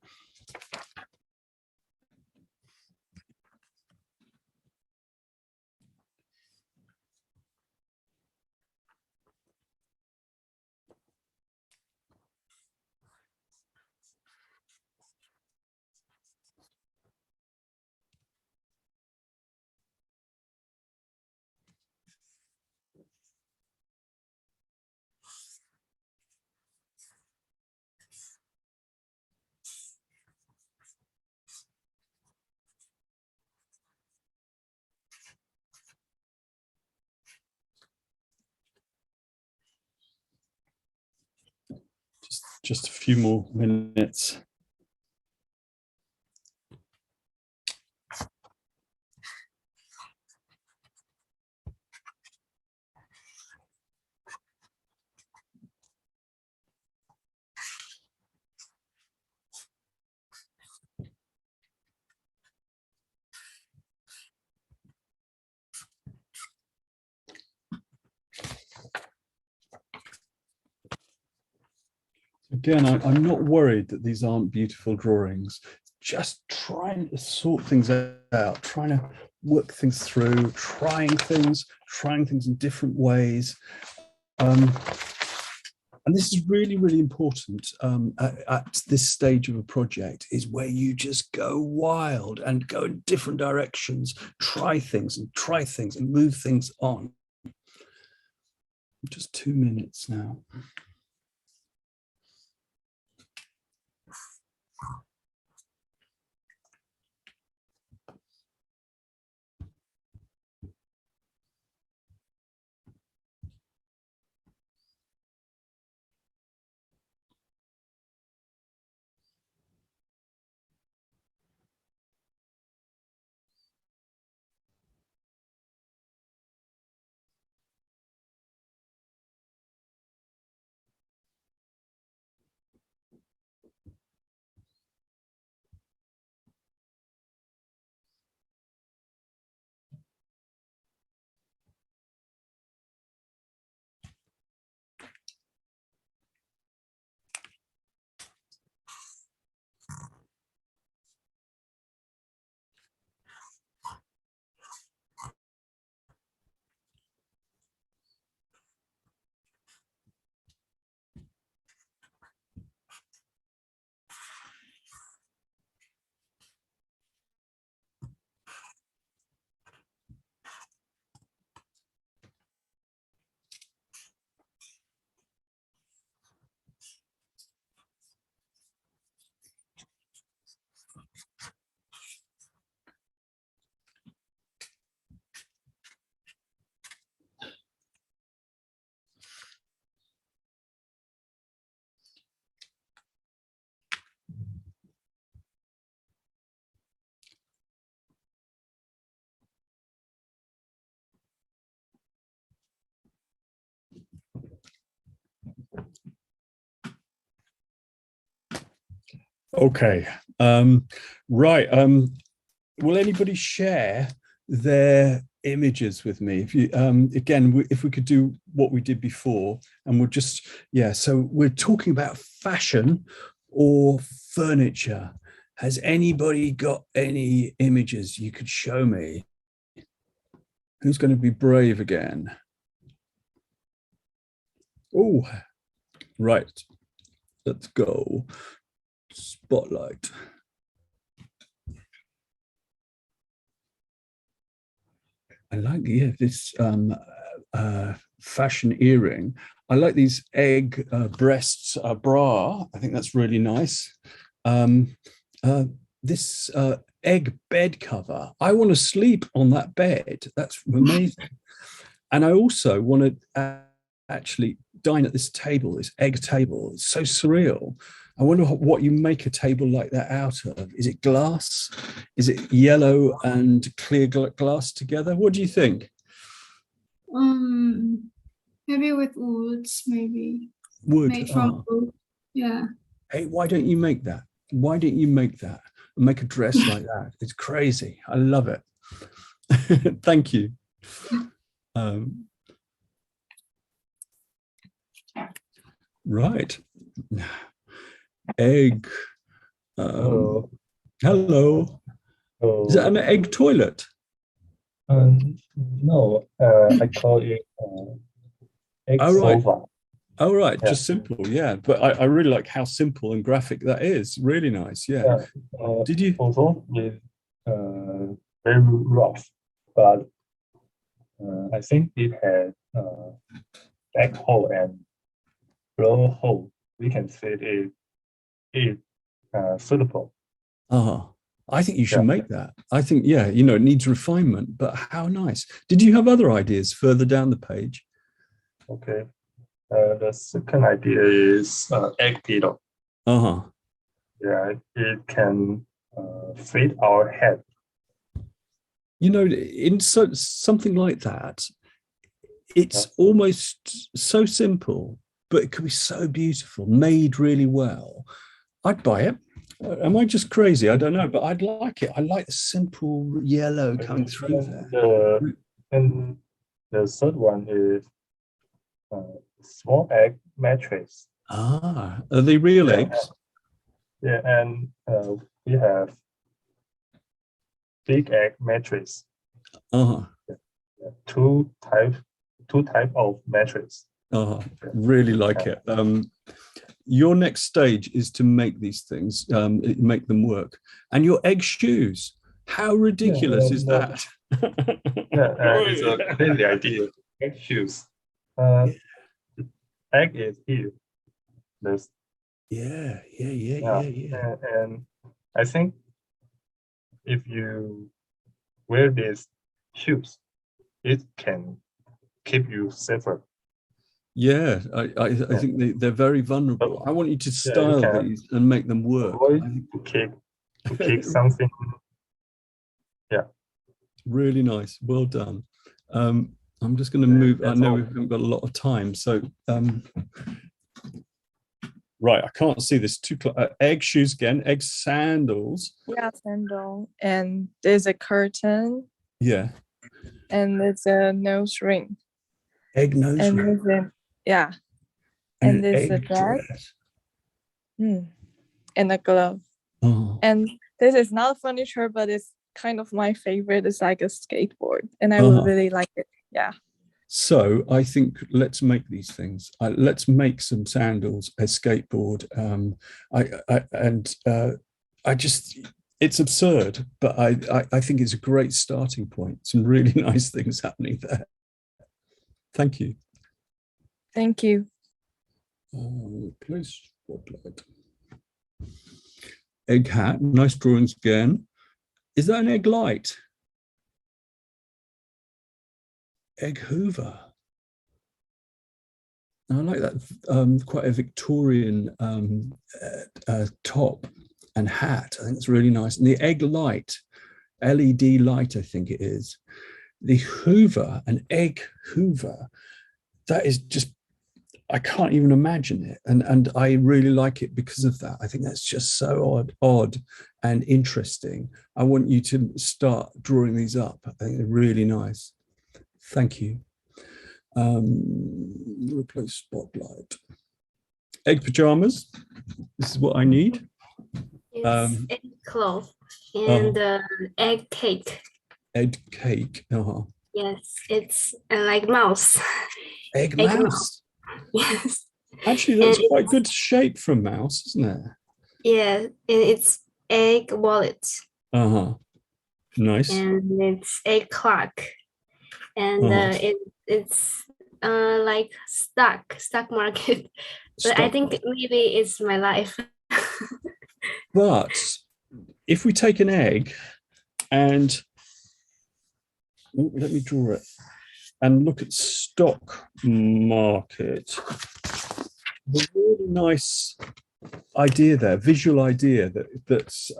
Just a few more minutes. Again, I'm not worried that these aren't beautiful drawings. Just trying to sort things out, trying to work things through, trying things in different ways. And this is really, really important at this stage of a project, is where you just go wild and go in different directions, try things and move things on. Just 2 minutes now. Okay, right. Will anybody share their images with me? If you, again, if we could do what we did before, and we'll just, yeah. So we're talking about fashion or furniture. Has anybody got any images you could show me? Who's going to be brave again? Oh, right. Let's go. Spotlight. I like, yeah, this fashion earring. I like these egg breasts bra. I think that's really nice. This egg bed cover. I want to sleep on that bed. That's amazing. And I also want to actually dine at this table, this egg table. It's so surreal. I wonder what you make a table like that out of. Is it glass? Is it yellow and clear glass together? What do you think? Maybe with woods, maybe. Wood. Made from wood. Yeah. Hey, why don't you make that? Why don't you make that? Make a dress like that. It's crazy. I love it. Thank you. Right. Egg. Hello. Hello. Is that an egg toilet? No, I call it egg sofa. Oh, right. Yeah. Just simple. Yeah. But I really like how simple and graphic that is. Really nice. Yeah. Did you? Photo is very rough, but I think it has back hole and blow hole. We can say it is suitable. I think you should make that. I think, yeah, you know, it needs refinement, but how nice. Did you have other ideas further down the page? Okay. The second idea is egg pillow. Yeah, it can fit our head. You know, in something like that, it's almost so simple, but it could be so beautiful, made really well. I'd buy it. Am I just crazy? I don't know, but I'd like it. I like the simple yellow coming through there. And the third one is small egg mattress. Are they real eggs? Yeah, and we have big egg mattress. Two type of mattress. Really like it. Your next stage is to make these things, make them work. And your egg shoes, how ridiculous is that? It's a crazy idea. Egg shoes. Egg is here. Yeah. And I think if you wear these shoes, it can keep you safer. Yeah, I think they're very vulnerable. I want you to style these and make them work. To kick something. Yeah. Really nice. Well done. I'm just going to move. I know we haven't got a lot of time, so right. I can't see this too close. Egg shoes again. Egg sandals. Yeah, sandal. And there's a curtain. Yeah. And there's a nose ring. Egg nose ring. Yeah. And there's a bag. And a glove. And this is not furniture, but it's kind of my favorite. It's like a skateboard. And I would really like it. Yeah. So I think let's make these things. Let's make some sandals, a skateboard. It's absurd, but I think it's a great starting point. Some really nice things happening there. Thank you. Thank you. Place spotlight. Egg hat, nice drawings again. Is that an egg light? Egg hoover. I like that, quite a Victorian top and hat. I think it's really nice. And the egg light, LED light, I think it is. The hoover, an egg hoover, that is just, I can't even imagine it. And I really like it because of that. I think that's just so odd and interesting. I want you to start drawing these up. I think they're really nice. Thank you. Replace spotlight. Egg pajamas. This is what I need. It's egg cloth and egg cake. Egg cake. Yes, it's like mouse. Egg mouse. Yes. Actually, that's quite good shape for a mouse, isn't it? Yeah, it's egg wallet. Nice. And it's egg clock. And it's like stock market. But I think maybe it's my life. But if we take an egg and let me draw it and look at stock market, the really nice idea there, visual idea that's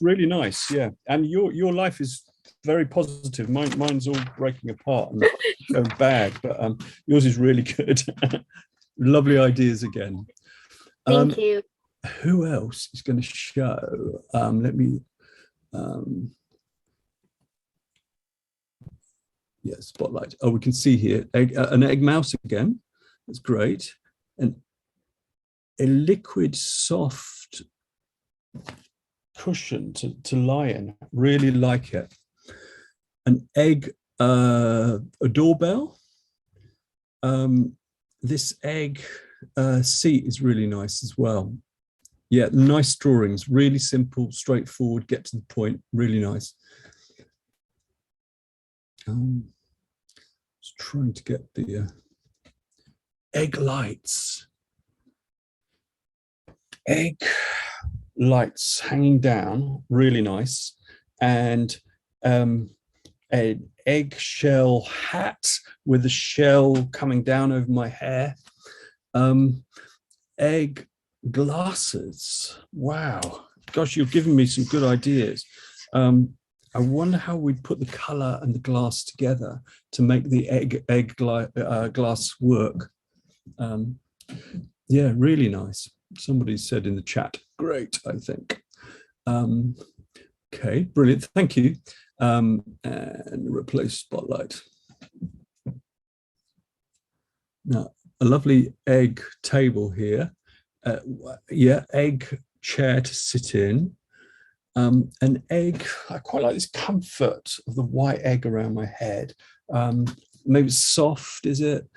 really nice. Yeah, and your life is very positive. Mine's all breaking apart and so bad, but yours is really good. Lovely ideas again. Thank you. Who else is going to show? Let me. Yeah, spotlight. Oh, we can see here an egg mouse again. That's great. And a liquid soft cushion to lie in. Really like it. An egg, a doorbell. This egg seat is really nice as well. Yeah, nice drawings, really simple, straightforward, get to the point, really nice. Just trying to get the egg lights. Egg lights hanging down, really nice. And an eggshell hat with a shell coming down over my hair. Egg glasses. Wow, gosh, you've given me some good ideas. I wonder how we'd put the color and the glass together to make the egg glass work. Yeah, really nice. Somebody said in the chat, great, I think. Okay, brilliant, thank you. And replace spotlight. Now, a lovely egg table here. Yeah, egg chair to sit in. An egg, I quite like this comfort of the white egg around my head. Maybe it's soft, is it?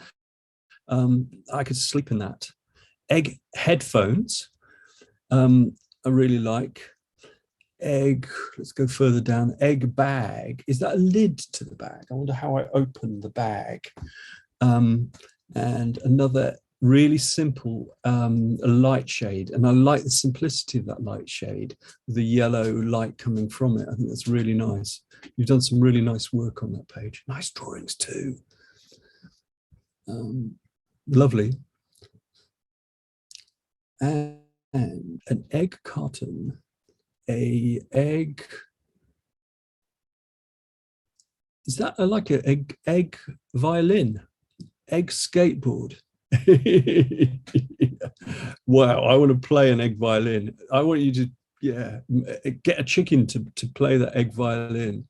I could sleep in that. Egg headphones, I really like. Egg, let's go further down. Egg bag, is that a lid to the bag? I wonder how I open the bag. And another really simple light shade, and I like the simplicity of that light shade, the yellow light coming from it. I think that's really nice. You've done some really nice work on that page. Nice drawings too. Lovely. And an egg carton, a egg. Is that like an egg violin, egg skateboard? Wow, I want to play an egg violin. I want you to, yeah, get a chicken to play the egg violin.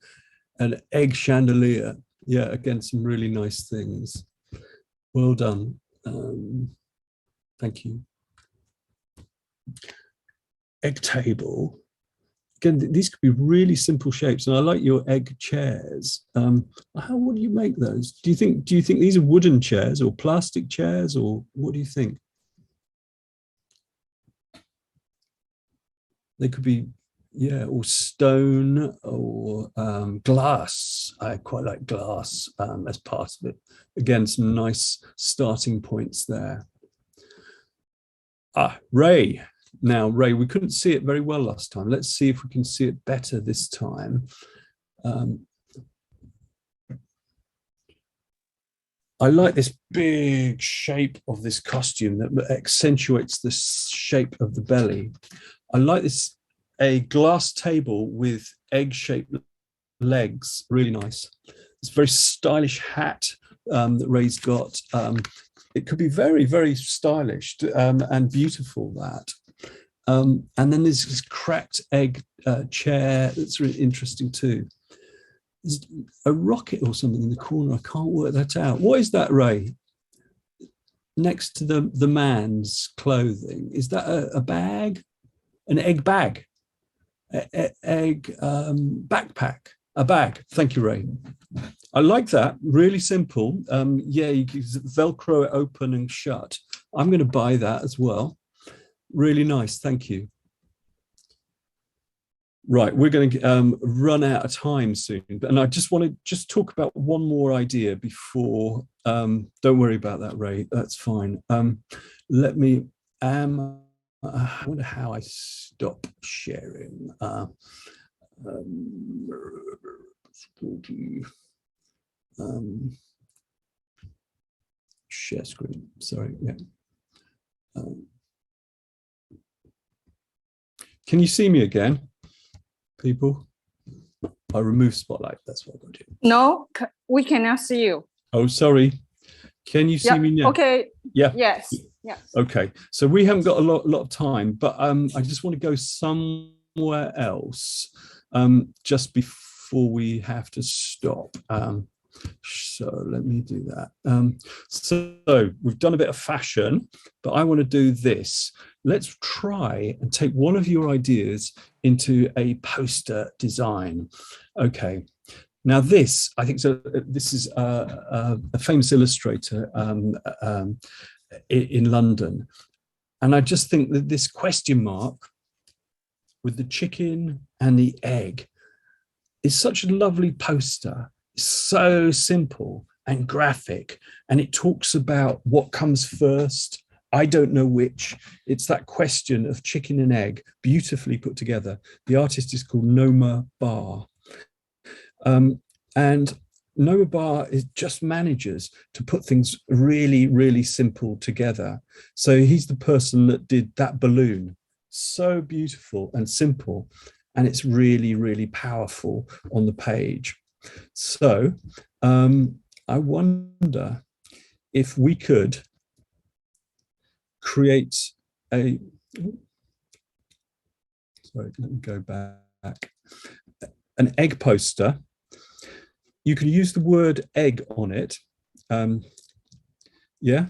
An egg chandelier. Yeah, again, some really nice things. Well done. Thank you. Egg table. Again, these could be really simple shapes, and I like your egg chairs. What do you make those? Do you think these are wooden chairs or plastic chairs, or what do you think? They could be, yeah, or stone or glass. I quite like glass as part of it. Again, some nice starting points there. Ray. Now, Ray, we couldn't see it very well last time. Let's see if we can see it better this time. I like this big shape of this costume that accentuates the shape of the belly. I like this, a glass table with egg-shaped legs, really nice. It's a very stylish hat that Ray's got. It could be very, very stylish and beautiful, that. And then there's this cracked egg chair that's really interesting too. There's a rocket or something in the corner. I can't work that out. What is that, Ray? Next to the man's clothing, is that a bag? An egg bag? Egg backpack? A bag. Thank you, Ray. I like that. Really simple. Yeah, you can Velcro it open and shut. I'm going to buy that as well. Really nice, thank you. Right, we're going to run out of time soon, and I just want to talk about one more idea before. Don't worry about that, Ray. That's fine. Let me. I wonder how I stop sharing. Share screen. Sorry. Yeah. Can you see me again, people? I remove spotlight. That's what I'm going to do. No, we cannot see you. Oh, sorry. Can you see me now? Okay. Yeah. Yes. Yes. Okay. So we haven't got a lot of time, but I just want to go somewhere else just before we have to stop. So let me do that. So we've done a bit of fashion, but I want to do this. Let's try and take one of your ideas into a poster design. Okay. Now this, I think, so this is a famous illustrator in London. And I just think that this question mark with the chicken and the egg is such a lovely poster. It's so simple and graphic, and it talks about what comes first. I don't know which. It's that question of chicken and egg, beautifully put together. The artist is called Noma Bar. And Noma Bar just manages to put things really, really simple together. So he's the person that did that balloon. So beautiful and simple. And it's really, really powerful on the page. So I wonder if we could create a, sorry, let me go back, an egg poster. You can use the word egg on it, yeah,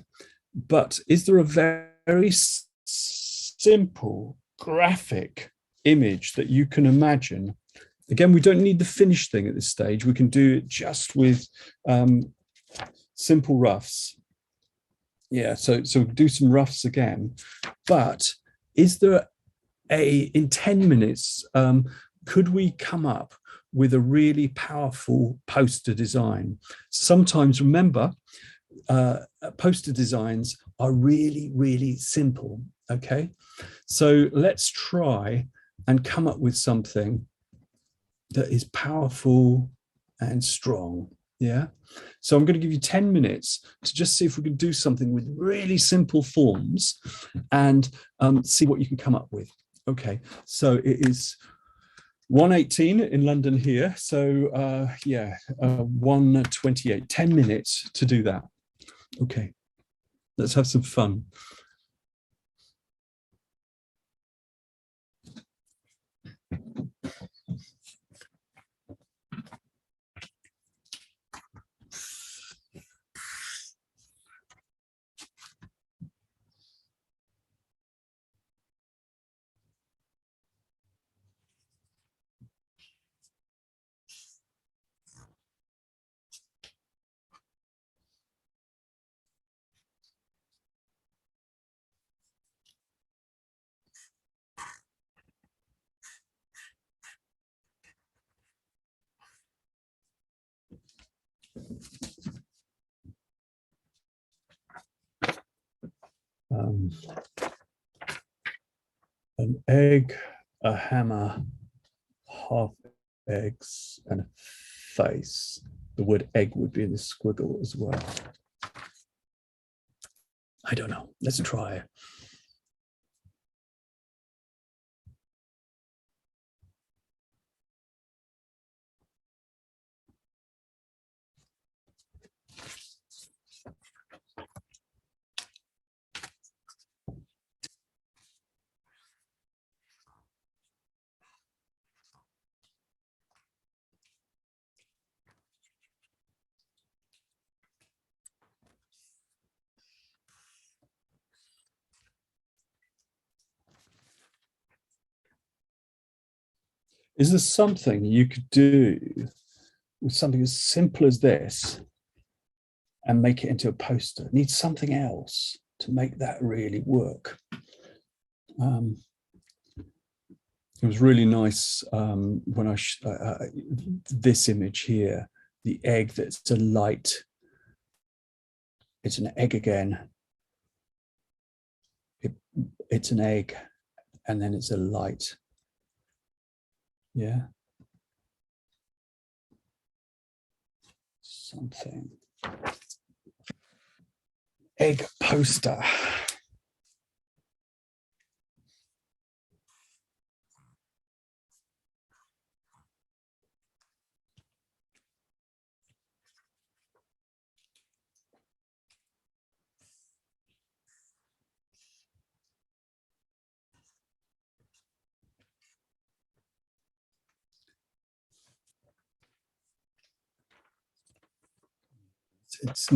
but is there a very simple graphic image that you can imagine? Again, we don't need the finished thing at this stage. We can do it just with simple roughs. Yeah, so do some roughs again. But is there in 10 minutes, could we come up with a really powerful poster design? Sometimes, remember, poster designs are really, really simple, okay? So let's try and come up with something that is powerful and strong, yeah? So I'm going to give you 10 minutes to just see if we can do something with really simple forms and see what you can come up with. Okay, so it is 1:18 in London here. So yeah, 1:28, 10 minutes to do that. Okay, let's have some fun. An egg, a hammer, half eggs, and a face. The word egg would be in the squiggle as well. I don't know. Let's try. Is there something you could do with something as simple as this and make it into a poster? It needs something else to make that really work. It was really nice when I this image here, the egg that's a light. It's an egg again. It's an egg, and then it's a light. Yeah. Something. Egg poster. it's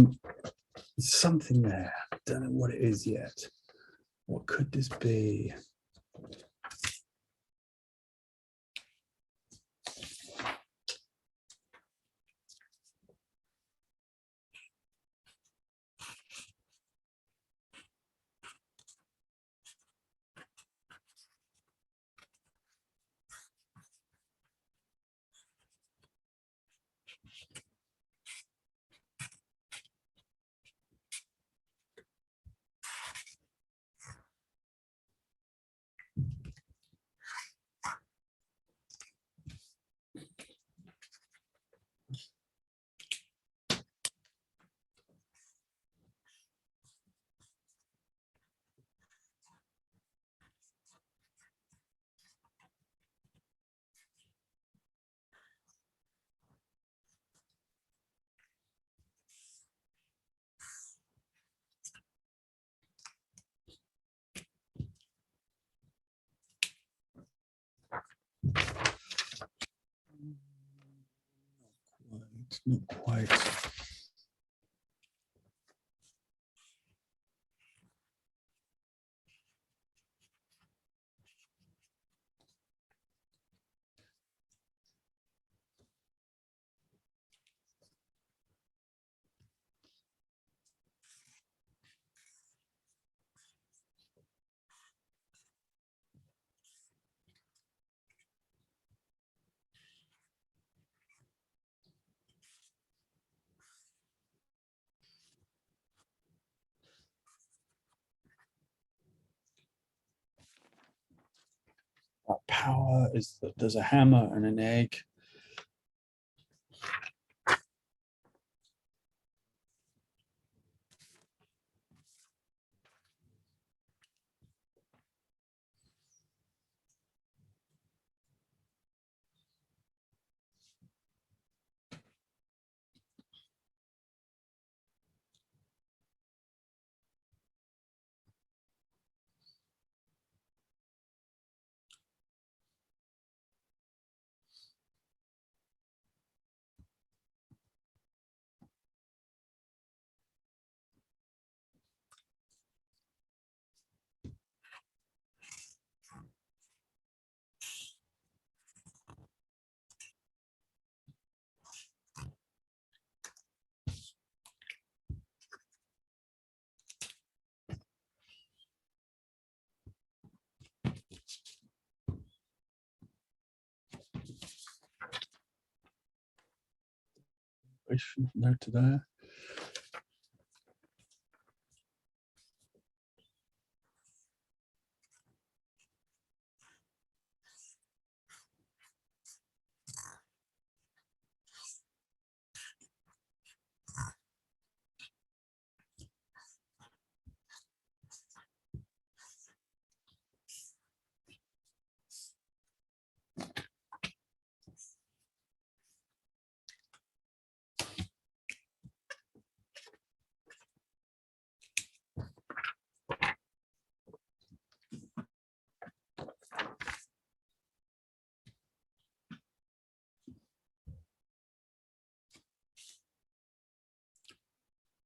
something there. Don't know what it is yet. What could this be? Not quite. Power is that there's a hammer and an egg. Note to there.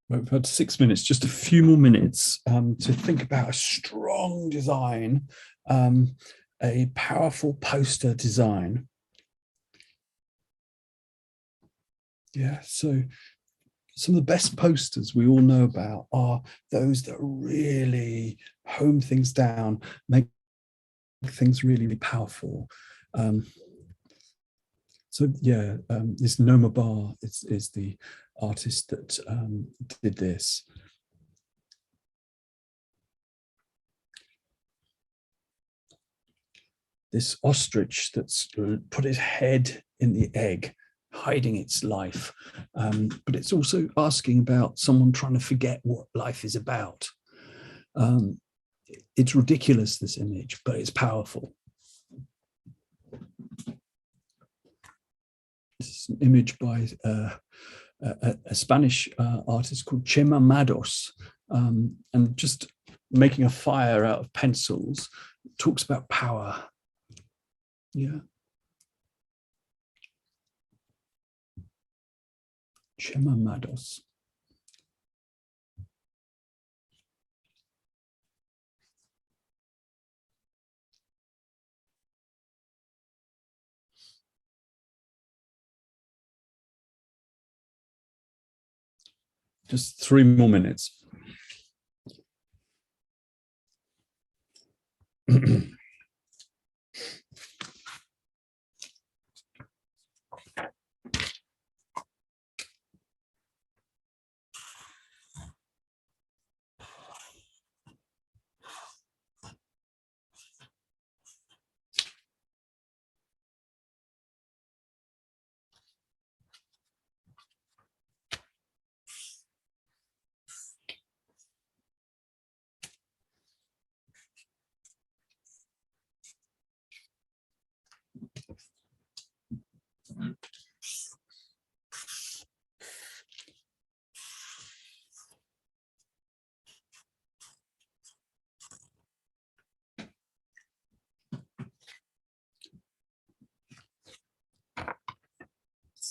We've had 6 minutes, just a few more minutes to think about a strong design, a powerful poster design. Yeah, so some of the best posters we all know about are those that really hone things down, make things really, really powerful. So yeah, this Noma Bar is the artist that did this. This ostrich that's put its head in the egg, hiding its life. But it's also asking about someone trying to forget what life is about. It's ridiculous, this image, but it's powerful. This is an image by a Spanish artist called Chema Mados, and just making a fire out of pencils. It talks about power. Yeah. Chema Mados. Just 3 more minutes.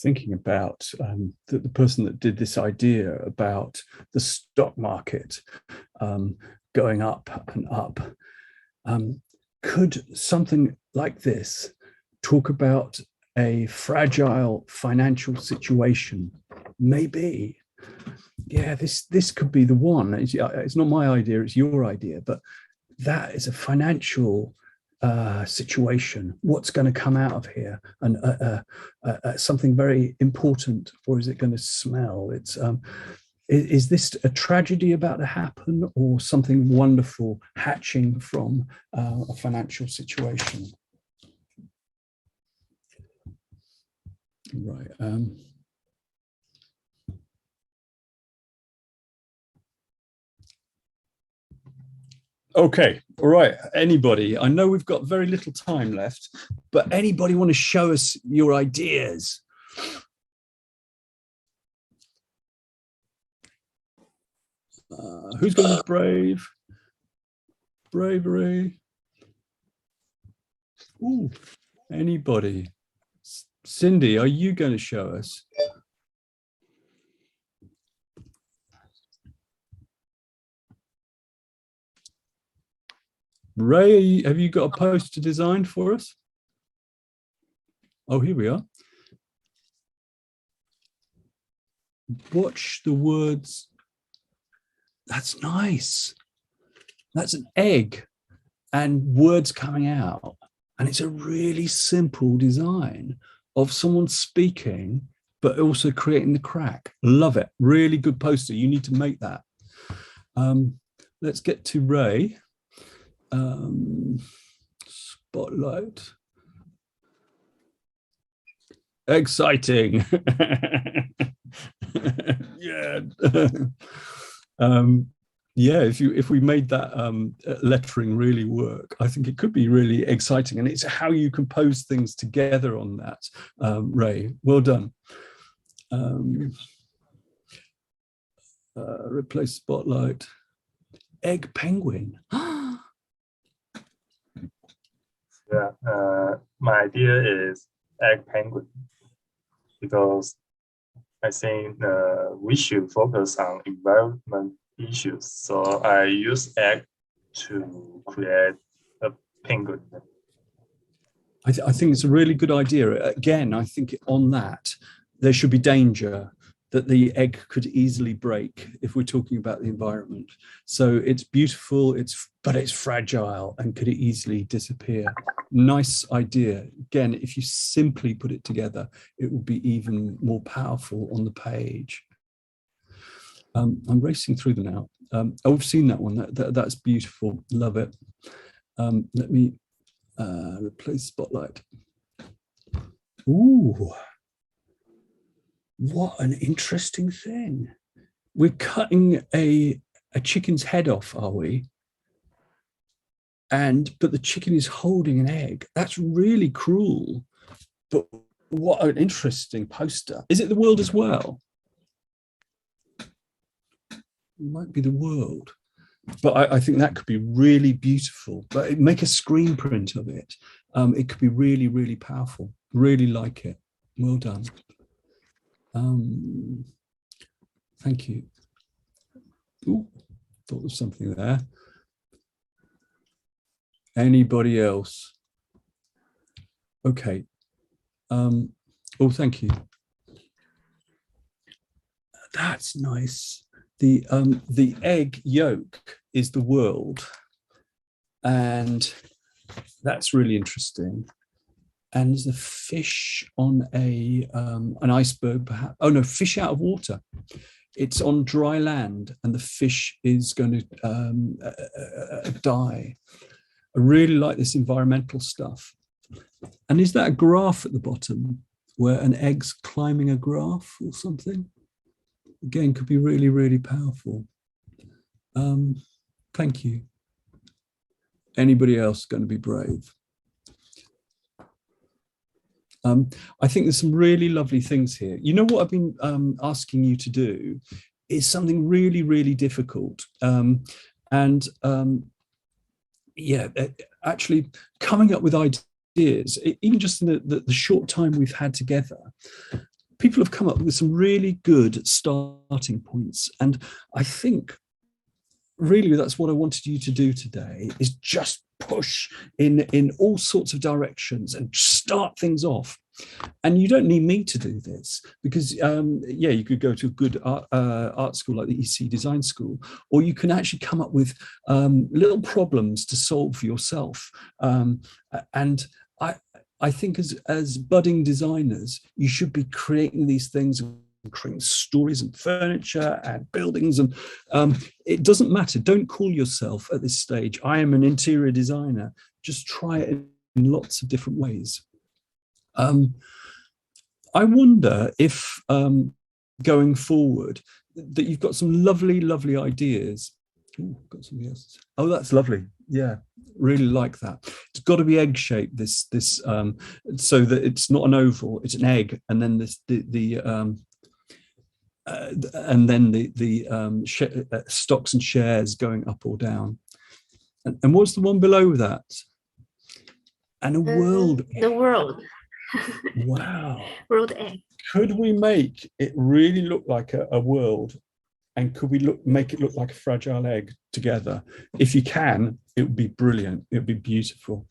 Thinking about the person that did this idea about the stock market going up and up. Could something like this talk about a fragile financial situation? Maybe. Yeah, this could be the one. It's not my idea, it's your idea, but that is a financial situation. What's going to come out of here? And something very important, or is it going to smell? It's is this a tragedy about to happen, or something wonderful hatching from a financial situation? Right. Okay, all right, anybody, I know we've got very little time left, but anybody want to show us your ideas? Who's going to be brave? Bravery. Ooh, anybody? Cindy, are you going to show us? Ray, have you got a poster designed for us? Oh, here we are. Watch the words. That's nice. That's an egg and words coming out. And it's a really simple design of someone speaking, but also creating the crack. Love it. Really good poster. You need to make that. Let's get to Ray. Spotlight. Exciting. Yeah. Yeah, if we made that lettering really work, I think it could be really exciting. And it's how you compose things together on that. Ray, well done. Replace spotlight. Egg penguin. Yeah, my idea is egg penguin, because I think we should focus on environment issues. So I use egg to create a penguin. I think it's a really good idea. Again, I think on that, there should be danger that the egg could easily break if we're talking about the environment. So it's beautiful, but it's fragile, and could it easily disappear? Nice idea. Again, if you simply put it together, it will be even more powerful on the page. I'm racing through them now. Oh, we've seen that one. That's beautiful. Love it. Let me replace spotlight. Ooh. What an interesting thing. We're cutting a chicken's head off, are we? But the chicken is holding an egg. That's really cruel. But what an interesting poster. Is it the world as well? It might be the world. But I think that could be really beautiful. But make a screen print of it. It could be really, really powerful. Really like it. Well done. Thank you. Ooh, thought there was something there. Anybody else? Okay. Oh, thank you. That's nice. the egg yolk is the world, and that's really interesting. And there's a fish on an iceberg, perhaps. Oh no, fish out of water. It's on dry land, and the fish is going to die. I really like this environmental stuff. And is that a graph at the bottom where an egg's climbing a graph or something? Again, could be really, really powerful. Thank you. Anybody else going to be brave? I think there's some really lovely things here. You know what I've been asking you to do is something really, really difficult. Actually coming up with ideas, even just in the short time we've had together, people have come up with some really good starting points. And I think really that's what I wanted you to do today, is just push in all sorts of directions and start things off. And you don't need me to do this, because you could go to a good art school like the EC Design School, or you can actually come up with little problems to solve for yourself. And I think as budding designers, you should be creating these things, creating stories and furniture and buildings, and it doesn't matter. Don't call yourself at this stage, I am an interior designer. Just try it in lots of different ways. I wonder if going forward that you've got some lovely, lovely ideas. Ooh, got something else. Oh, that's lovely. Yeah, really like that. It's got to be egg shaped. This so that it's not an oval, it's an egg, and then stocks and shares going up or down. And what's the one below that? And a world. The world. Wow. World egg. Could we make it really look like a world? And could we make it look like a fragile egg together? If you can, it would be brilliant. It would be beautiful.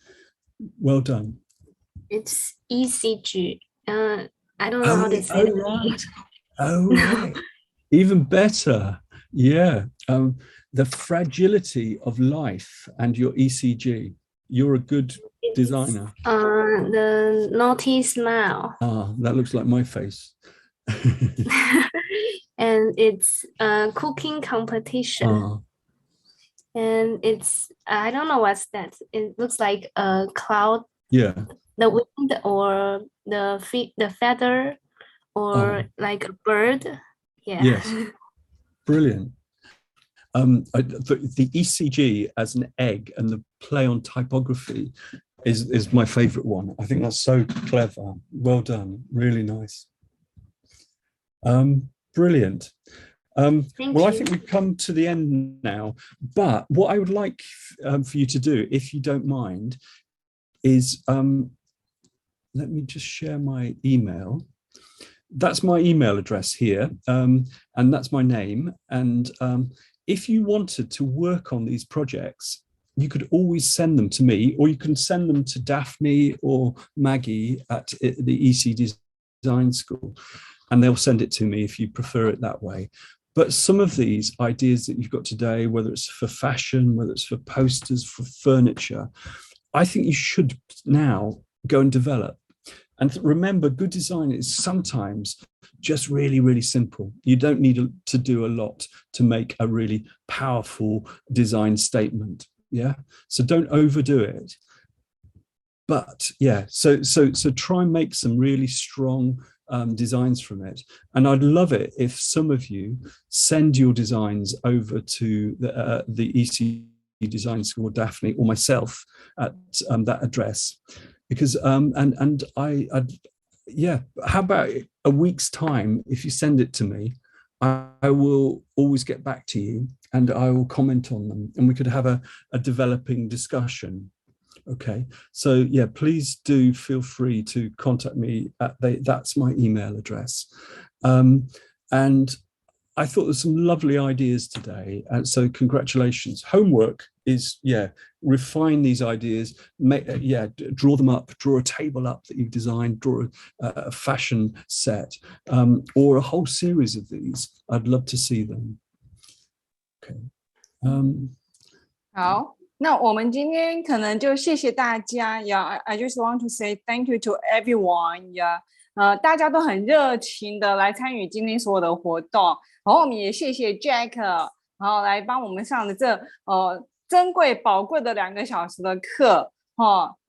Well done. It's ECG. I don't know how to say it. Right. Oh, right. Even better. Yeah. The fragility of life and your ECG. You're a good designer. The naughty smile. Ah, that looks like my face. And it's a cooking competition. And it's, I don't know what's that. It looks like a cloud. Yeah. The wind or the feather or like a bird. Yeah. Yes. Brilliant. The ECG as an egg and the play on typography is my favorite one. I think that's so clever. Well done. Really nice. Brilliant. Well, I think we've come to the end now, but what I would like for you to do, if you don't mind, is let me just share my email. That's my email address here, and that's my name. And if you wanted to work on these projects, you could always send them to me, or you can send them to Daphne or Maggie at the EC Design School, and they'll send it to me if you prefer it that way. But some of these ideas that you've got today, whether it's for fashion, whether it's for posters, for furniture, I think you should now go and develop. And remember, good design is sometimes just really, really simple. You don't need to do a lot to make a really powerful design statement. Yeah. So don't overdo it. But yeah, so try and make some really strong designs from it. And I'd love it if some of you send your designs over to the EC Design School, or Daphne, or myself at that address. Because yeah, how about a week's time? If you send it to me, I will always get back to you and I will comment on them, and we could have a developing discussion. Okay, so yeah, please do feel free to contact me at that's my email address. And I thought there's some lovely ideas today, and so congratulations. Homework is, yeah, refine these ideas, draw them up, draw a table up that you've designed, draw a fashion set, or a whole series of these. I'd love to see them. Okay. 好，那我们今天可能就谢谢大家。Yeah, I just want to say thank you to everyone. Yeah. 大家都很热情的来参与今天所有的活动，然后我们也谢谢 Jack， 然后来帮我们上的这珍贵宝贵的2个小时的课。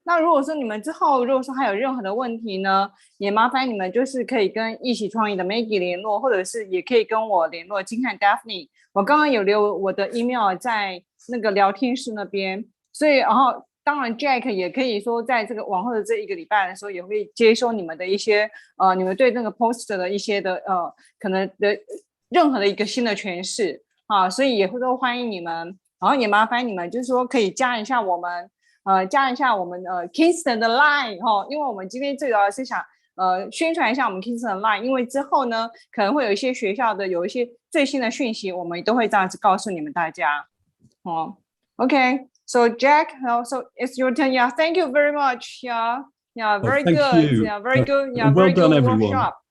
那如果说你们之后如果说还有任何的问题呢，也麻烦你们就是可以跟一起创意的 Maggie 联络，或者是也可以跟我联络金汉 Daphne。我刚刚有留我的 email 在那个聊天室那边，所以然后当然 Jack 也可以说在这个往后的这1个礼拜的时候也会接收你们的一些你们对那个 poster 的一些的可能的任何的一个新的诠释所以也会都欢迎你们，然后也麻烦你们就是说可以加一下我们Kingston 的 line 因为我们今天最主要是想宣传一下我们 Kingston 的 line， 因为之后呢可能会有一些学校的有一些最新的讯息，我们都会这样子告诉你们大家。Okay, so Jack, so it's your turn. Yeah, thank you very much. Yeah, very good. You. Yeah, very good. Yeah, well very done, good everyone. workshop.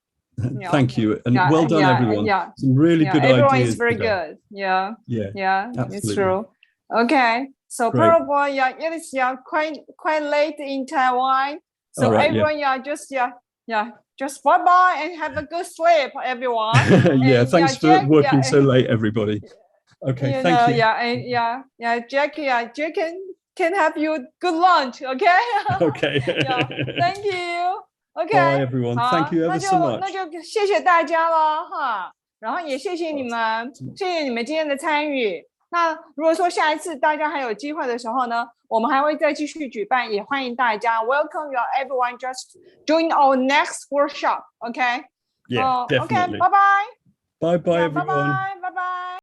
Thank you, and well done, everyone. Yeah, some really good everyone ideas. Is very today. good. Yeah, absolutely. It's true. Okay, so probably it is quite late in Taiwan. So right, everyone, just bye bye and have a good sleep, everyone. Thanks for Jack, working so late, everybody. Okay, thank you. Jack, Jack can have you good lunch, okay? Okay. Thank you. Okay. Bye, everyone. Thank you ever so much. 那就谢谢大家了哈，然后也谢谢你们，谢谢你们今天的参与。那如果说下一次大家还有机会的时候呢，我们还会再继续举办，也欢迎大家 Welcome you everyone just join our next workshop, okay? Yeah, definitely. Okay, bye bye. Bye bye, everyone. Bye bye. Bye bye.